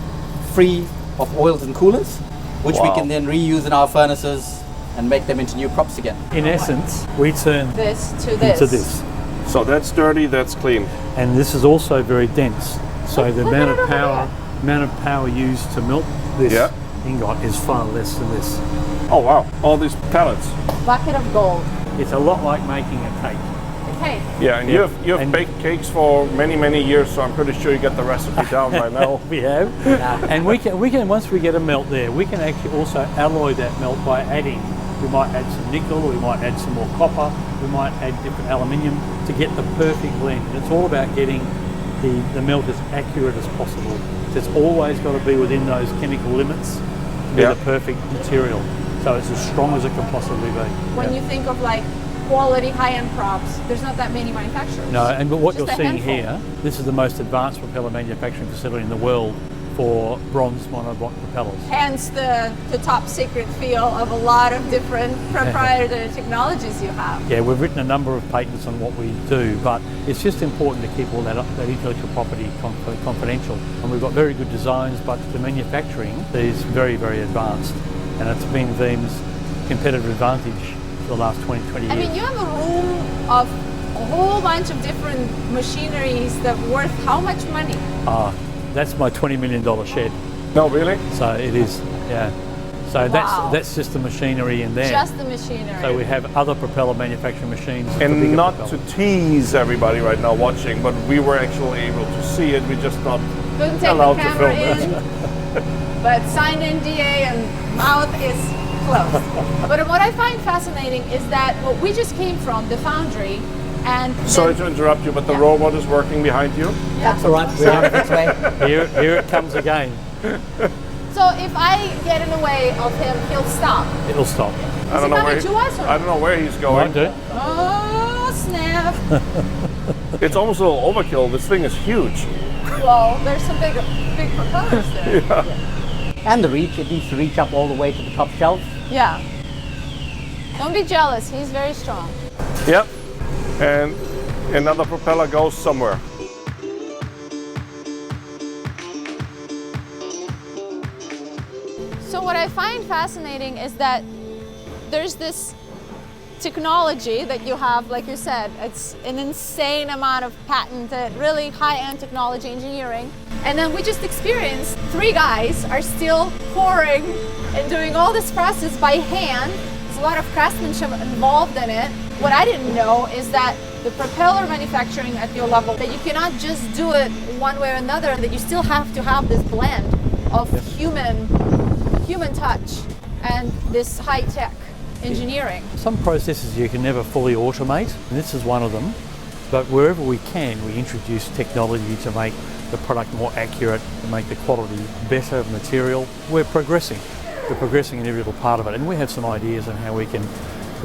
free of oils and coolants, which we Wow. can then reuse in our furnaces and make them into new props again. In essence, we turn This to this. into this. So that's dirty, that's clean. And this is also very dense. So the Look amount at of it over power used to melt this Yeah. ingot is far less than this. Oh wow, all these pellets. Bucket of gold. It's a lot like making a cake. Okay. Yeah, and you've baked cakes for many years, so I'm pretty sure you got the recipe down by now. We have, and we can once we get a melt there, we can actually also alloy that melt by adding. We might add some nickel, we might add some more copper, we might add different aluminium to get the perfect blend. It's all about getting the melt as accurate as possible. It's always got to be within those chemical limits to be the perfect material. So it's as strong as it can possibly be. When you think of like quality high-end props, there's not that many manufacturers. No, but what Just you're a seeing handful. here, this is the most advanced propeller manufacturing facility in the world for bronze monoblock propellers. Hence the top secret feel of a lot of different proprietary technologies you have. Yeah, we've written a number of patents on what we do, but it's just important to keep all that intellectual property confidential. And we've got very good designs, but the manufacturing is very, very advanced. And it's been Veeam's competitive advantage for the last 20 years. I mean, you have a room of a whole bunch of different machineries that worth how much money? That's my $20 million shed. No, really? So it is, yeah. So Wow. that's just the machinery in there. Just the machinery. So we have other propeller manufacturing machines. for And bigger not propellers. to tease everybody right now watching, but we were actually able to see it. We just not Couldn't take allowed the to camera film in, but signed NDA and mouth is closed. But what I find fascinating is that what we just came from, the foundry, and Sorry to interrupt you, but the robot is working behind you. That's all right. We're on its way. Here it comes again. So if I get in the way of him, he'll stop. It'll stop. I don't know where coming to us, or- I don't know where he's going. Might do. Oh, snap. It's almost a little overkill. This thing is huge. Well, there's some big propellers there. And the reach, it needs to reach up all the way to the top shelf. Yeah. Don't be jealous. He's very strong. Yep. And another propeller goes somewhere. So what I find fascinating is that there's this technology that you have, like you said, it's an insane amount of patented, really high-end technology engineering. And then we just experienced 3 guys are still pouring and doing all this process by hand. There's a lot of craftsmanship involved in it. What I didn't know is that the propeller manufacturing at your level, that you cannot just do it one way or another, that you still have to have this blend of human touch and this high-tech engineering. Some processes you can never fully automate, and this is one of them. But wherever we can, we introduce technology to make the product more accurate, to make the quality better of material. We're progressing. We're progressing in every little part of it, and we have some ideas on how we can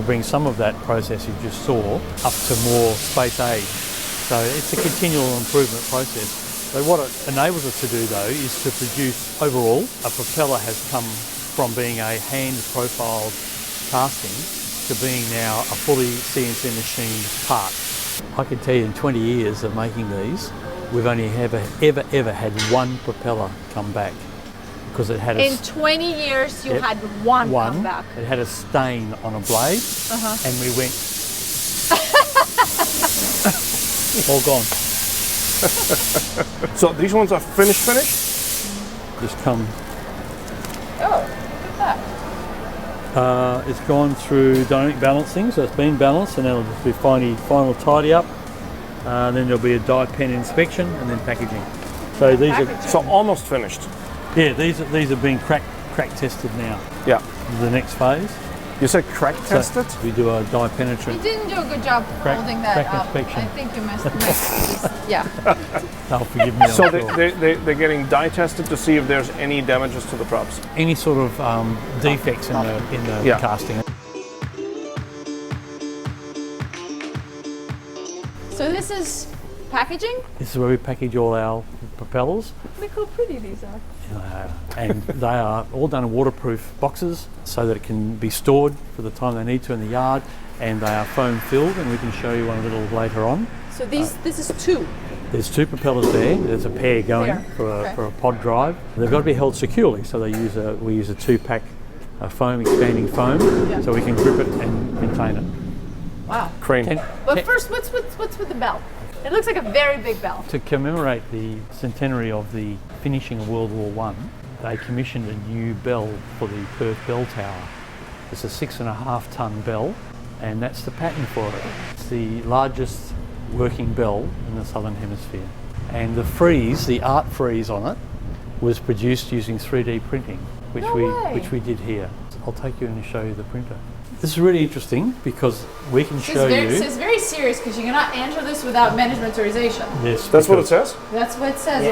bring some of that process you just saw up to more space age. So it's a continual improvement process. So what it enables us to do though is to produce overall, a propeller has come from being a hand-profiled casting to being now a fully CNC machined part. I can tell you in 20 years of making these, we've only ever had one propeller come back because it had In 20 years, you had one come back. It had a stain on a blade, and we went all gone. So these ones are finished? Just come. Oh, look at that. It's gone through dynamic balancing, so it's been balanced, and then it'll just be final tidy up. Then there'll be a die pen inspection, and then packaging. So these are So almost finished. these are being crack tested now. Yeah. The next phase. You said crack So tested? we do a die You penetrant. didn't do a good job Crack- holding that crack up. inspection. I think you missed. Yeah. They'll forgive me. So I'm sure. they're getting die tested to see if there's any damages to the props. Any sort of defects in the Yeah. casting. So this is packaging. This is where we package all our propellers. Look how pretty these are. And they are all done in waterproof boxes so that it can be stored for the time they need to in the yard, and they are foam filled, and we can show you one a little later on. So this is 2. There's 2 propellers there. There's a pair going There, for okay. a pod drive. They've got to be held securely, so we use a 2-pack foam, expanding foam, so we can grip it and contain it. Wow. Crane. But first, what's with the bell? It looks like a very big bell. To commemorate the centenary of the finishing of World War I, they commissioned a new bell for the Perth Bell Tower. It's a 6.5 ton bell, and that's the pattern for it. It's the largest working bell in the southern hemisphere. And the frieze, the art frieze on it, was produced using 3D printing, which we did here. I'll take you in and show you the printer. This is really interesting because we can show you. It's very serious because you cannot enter this without management authorization. Yes, That's what it says? That's what it says.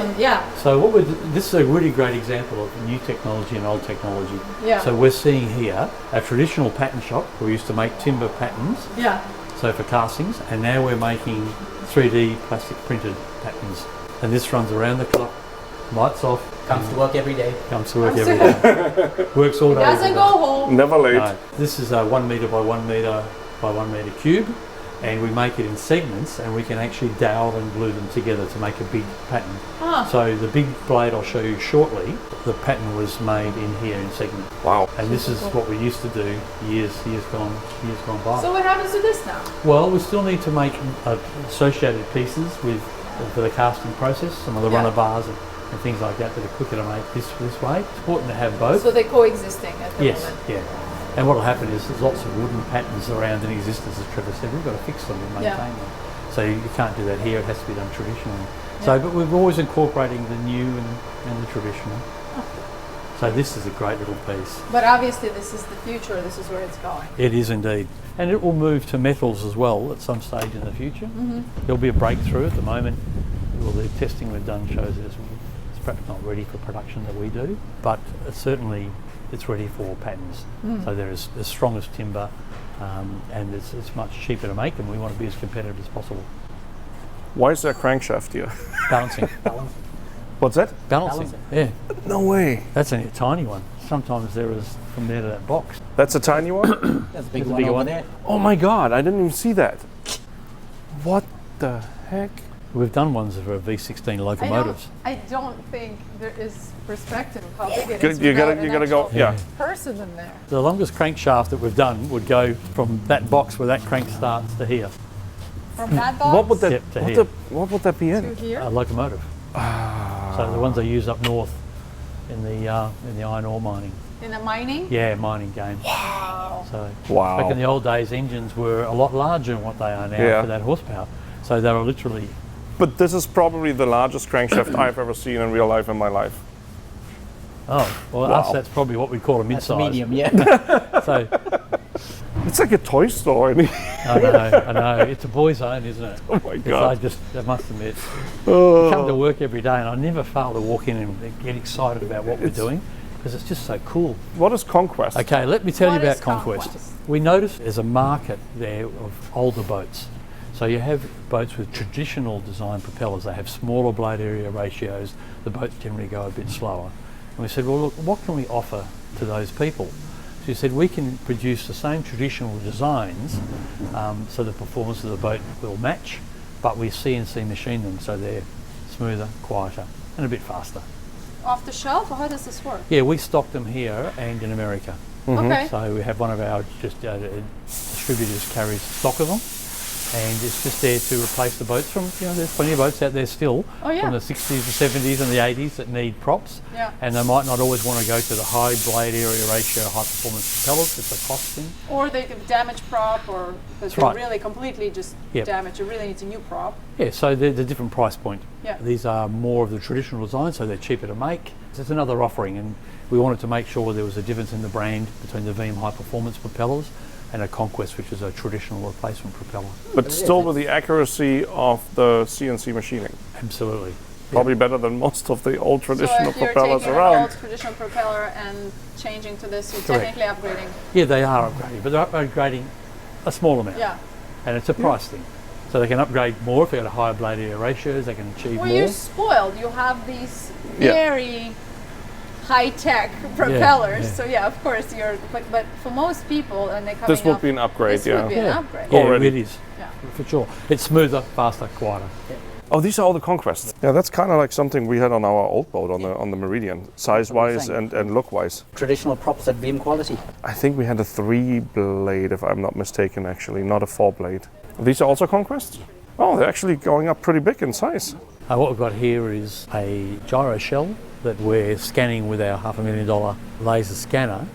So this is a really great example of new technology and old technology. Yeah. So we're seeing here a traditional pattern shop. We used to make timber patterns. Yeah. So for castings, and now we're making 3D plastic printed patterns. And this runs around the clock, lights off. Comes to work every day. Comes to work every day. Works all day. Doesn't go home. Never late. No, this is a 1 metre by 1 metre by 1 metre cube, and we make it in segments, and we can actually dowel and glue them together to make a big pattern. So the big blade I'll show you shortly, the pattern was made in here in segments. Wow. And this is what we used to do years gone by. So what happens to this now? Well, we still need to make associated pieces for the casting process, some of the runner bars and things like that are quicker to make this way. It's important to have both. So they're coexisting at the moment. Yeah. And what will happen is there's lots of wooden patterns around in existence, as Trevor said. We've got to fix them and maintain them. So you can't do that here. It has to be done traditionally. So, but we're always incorporating the new and the traditional. So this is a great little piece. But obviously this is the future. This is where it's going. It is indeed. And it will move to metals as well at some stage in the future. There'll be a breakthrough at the moment. Well, the testing we've done shows it's perhaps not ready for production that we do, but certainly it's ready for patterns. So there is as strong as timber, and it's much cheaper to make, and we want to be as competitive as possible. Why is there a crankshaft here? Balancing. What's that? Balancing. Yeah. No way. That's a tiny one. Sometimes there is from there to that box. That's a tiny one? That's a big There's a one bigger over one. there. Oh my God, I didn't even see that. What the heck? We've done ones for V16 locomotives. I don't think there is perspective of how big it is. You gotta go. Yeah. Person in there. The longest crankshaft that we've done would go from that box where that crank starts to here, From that box What would that? Yep, to here. What would that be to in? here. a locomotive. So the ones they use up north in the iron ore mining. In the mining? Yeah, mining game. Wow. So Wow. back in the old days, engines were a lot larger than what they are now Yeah. for that horsepower. So they were literally. But this is probably the largest crankshaft I've ever seen in real life in my life. Oh, well, Wow. us, that's probably what we call a That's a mid-size. medium, yeah. So It's like a toy store. I know. It's a boy's own, isn't it? Oh my I God. must admit, Oh. I come to work every day and I never fail to walk in and get excited about what we're doing because it's just so cool. What is Conquest? Okay, let me tell What you about is Conquest. Conquest? We notice there's a market there of older boats. So you have boats with traditional design propellers. They have smaller blade area ratios. The boats generally go a bit slower. And we said, well, look, what can we offer to those people? So we said, we can produce the same traditional designs so the performance of the boat will match, but we CNC machine them so they're smoother, quieter, and a bit faster. Off the shelf, or how does this work? Yeah, we stock them here and in America. Okay. So we have one of our distributors carries stock of them, and it's just there to replace the boats from, there's plenty of boats out there still Oh, yeah. from the 60s, the 70s and the 80s that need props. Yeah. And they might not always want to go to the high blade area ratio, high performance propellers. It's a cost thing. Or they can damage prop, or because they right. really completely just Yep. damage. It really needs a new prop. Yeah, so they're the different price point. Yeah. These are more of the traditional design, so they're cheaper to make. So it's another offering, and we wanted to make sure there was a difference in the brand between the Veeam high performance propellers and a Conquest, which is a traditional replacement propeller. But still with the accuracy of the CNC machining. Absolutely. Probably better than most of the old So traditional if you're propellers taking an around. old traditional propeller and changing to this, you're Correct. technically upgrading. Yeah, they are upgrading, but they're upgrading a small amount. Yeah. And it's a price thing. So they can upgrade more if they've got a higher blade area ratios, they can achieve Well, more. you're spoiled. You have these Yeah. very high-tech propellers. yeah. So yeah, of course you're. But for most people, and they coming This would up, be an upgrade, this yeah. would be an upgrade. Yeah, Already. it is. Yeah. For sure. It's smoother, faster, quieter. Oh, these are all the Conquests. Yeah, that's kind of like something we had on our old boat on the Meridian, size-wise saying. and look-wise. Traditional props at Veeam quality. I think we had a 3-blade, if I'm not mistaken, actually, not a 4-blade. These are also Conquests? Oh, they're actually going up pretty big in size. What we've got here is a gyro shell that we're scanning with our $500,000 laser scanner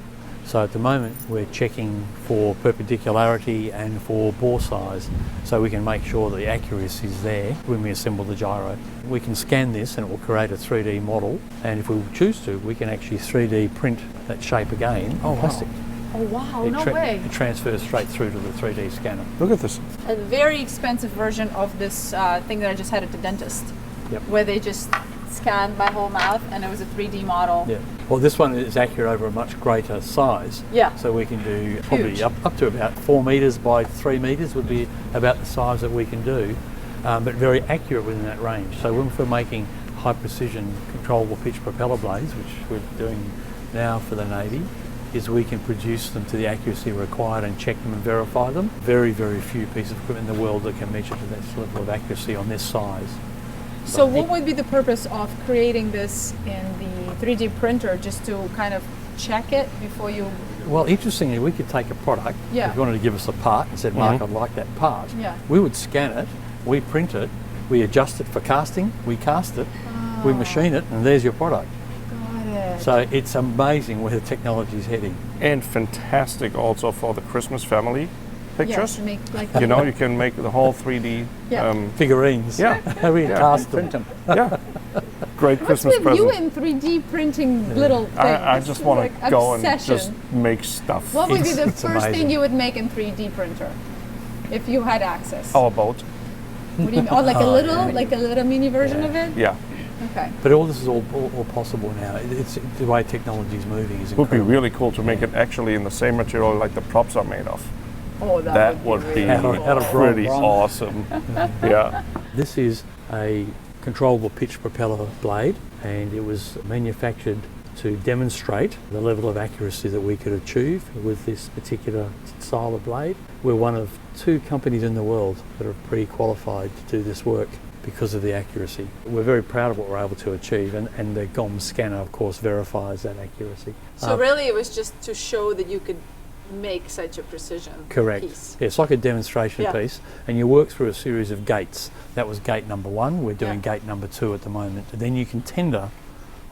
So at the moment we're checking for perpendicularity and for bore size, so we can make sure that the accuracy is there when we assemble the gyro. We can scan this and it will create a 3D model, and if we choose to, we can actually 3D print that shape again on plastic. Oh wow, no way. It transfers straight through to the 3D scanner. Look at this. A very expensive version of this thing that I just had at the dentist. Yep. Where they just scanned my whole mouth and it was a 3D model. Yeah. Well, this one is accurate over a much greater size. Yeah. So we can do probably Huge. up to about 4 metres by 3 metres would be about the size that we can do, but very accurate within that range. So when we're making high precision controllable pitch propeller blades, which we're doing now for the Navy, is we can produce them to the accuracy required and check them and verify them. Very, very few pieces of equipment in the world that can measure to this level of accuracy on this size. So what would be the purpose of creating this in the 3D printer, just to kind of check it before you... Well, interestingly, we could take a product, Yeah. if you wanted to give us a part and said, Mark, I'd like that part, Yeah. we would scan it, we print it, we adjust it for casting, we cast it, we machine it, and there's your product. Got it. So it's amazing where the technology is heading. And fantastic also for the Christmas family Yeah, pictures. to make like You know, you can make the whole 3D. Yeah. Figurines. Yeah. We Yeah. cast them. Print them. Yeah. Great What's Christmas with you present. in 3D printing little things? I just want Like to go and obsession. just make stuff. What would be It's- the it's first thing amazing. you would make in 3D printer if you had access? Our boat. What do you mean? Oh, like a little mini version of it? Yeah. Okay. But all this is all possible now. It's the way technology is moving is It would be incredible. really cool to make it actually in the same material like the props are made of. Oh, That would be Out of pretty bronze. awesome. Yeah. This is a controllable pitch propeller blade, and it was manufactured to demonstrate the level of accuracy that we could achieve with this particular style of blade. We're one of 2 companies in the world that are pre-qualified to do this work because of the accuracy. We're very proud of what we're able to achieve, and the GOM scanner, of course, verifies that accuracy. So really, it was just to show that you could make such a precision Correct. piece. Yeah, it's like a demonstration Yeah. piece, and you work through a series of gates. That was gate number 1. We're doing Yeah. gate number 2 at the moment. And then you can tender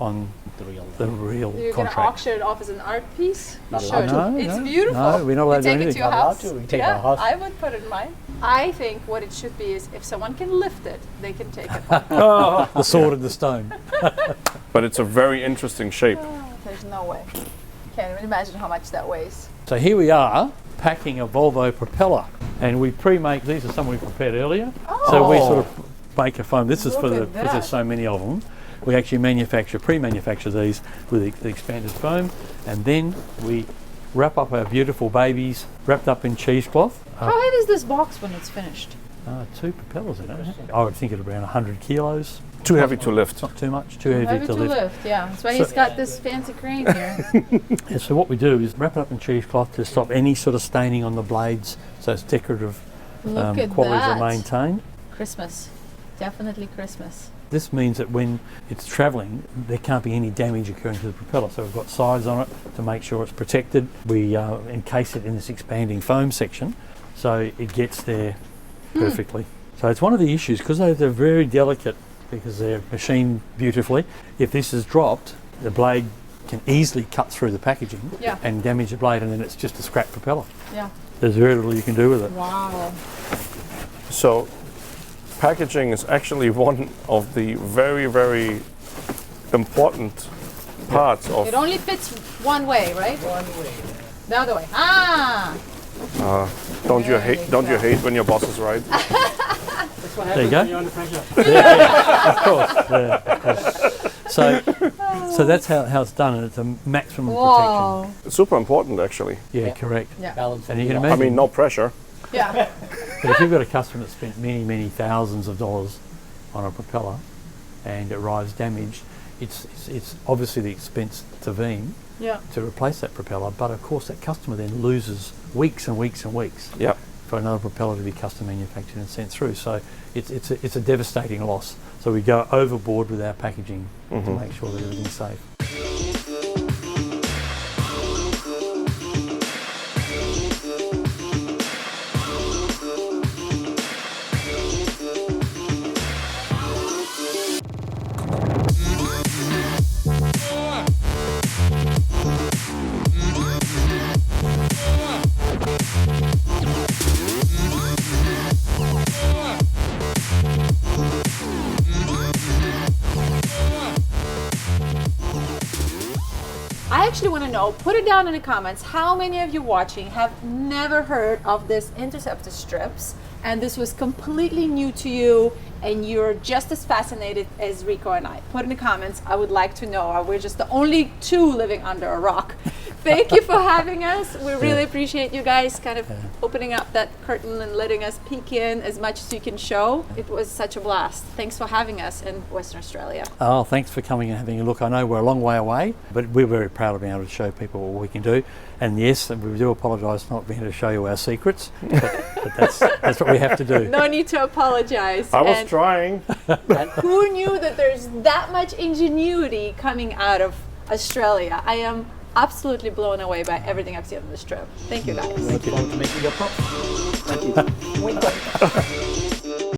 on the real You're going to contract. auction it off as an art piece? Not You allowed should. No, It's no. beautiful. No, we're not allowed to do You take it to anything. your Not allowed house? to. We take it Yeah, to our house. I would put it in mine. I think what it should be is if someone can lift it, they can take it home. The sword and the stone. But it's a very interesting shape. There's no way. Can't even imagine how much that weighs. So here we are packing a Volvo propeller, and we pre-make these. Are some we prepared earlier. So we sort of make a foam. This is for Look the at because there's that. so many of them. We actually pre-manufacture these with the expanded foam, and then we wrap up our beautiful babies wrapped up in cheesecloth. How heavy is this box when it's finished? 2 propellers in it. I would think it around 100 kilos. Too heavy to lift. Not too much, too heavy to lift. Yeah. That's why he's got this fancy crane here. Yeah, so what we do is wrap it up in cheesecloth to stop any sort of staining on the blades, so it's decorative Look at qualities that. are maintained. Christmas. Definitely Christmas. This means that when it's travelling, there can't be any damage occurring to the propeller. So we've got sides on it to make sure it's protected. We encase it in this expanding foam section, so it gets there perfectly. So it's one of the issues, because they're very delicate, because they're machined beautifully. If this is dropped, the blade can easily cut through the packaging Yeah. and damage the blade, and then it's just a scrap propeller. Yeah. There's very little you can do with it. Wow. So packaging is actually one of the very, very important parts of It only fits one way, right? One way. The other way. Ah! don't you hate when your boss is right? There you go. Yeah, of course. Yeah. So that's how it's done, and it's a maximum Whoa. It's super important actually. protection. Yeah, correct. Yeah. Balance And you can I imagine, mean, no pressure. Yeah. but if you've got a customer that spent many, many thousands of dollars on a propeller and it arrives damaged, it's obviously the expense to Veeam Yeah. to replace that propeller, but of course that customer then loses weeks and weeks and weeks Yep. for another propeller to be custom manufactured and sent through. So it's a devastating loss. So we go overboard with our packaging to make sure that everything's safe. I actually want to know, put it down in the comments, how many of you watching have never heard of this Interceptor strips, and this was completely new to you, and you're just as fascinated as Rico and I. Put in the comments, I would like to know. We're just the only two living under a rock. Thank you for having us. We really appreciate you guys kind of opening up that curtain and letting us peek in as much as you can show. It was such a blast. Thanks for having us in Western Australia. Oh, thanks for coming and having a look. I know we're a long way away, but we're very proud of being able to show people what we can do. And yes, we do apologise for not being able to show you our secrets, but that's what we have to do. No need to apologize. I was trying. Who knew that there's that much ingenuity coming out of Australia? I am absolutely blown away by everything I've seen on this trip. Thank you guys. Look forward to making your props. Thank you.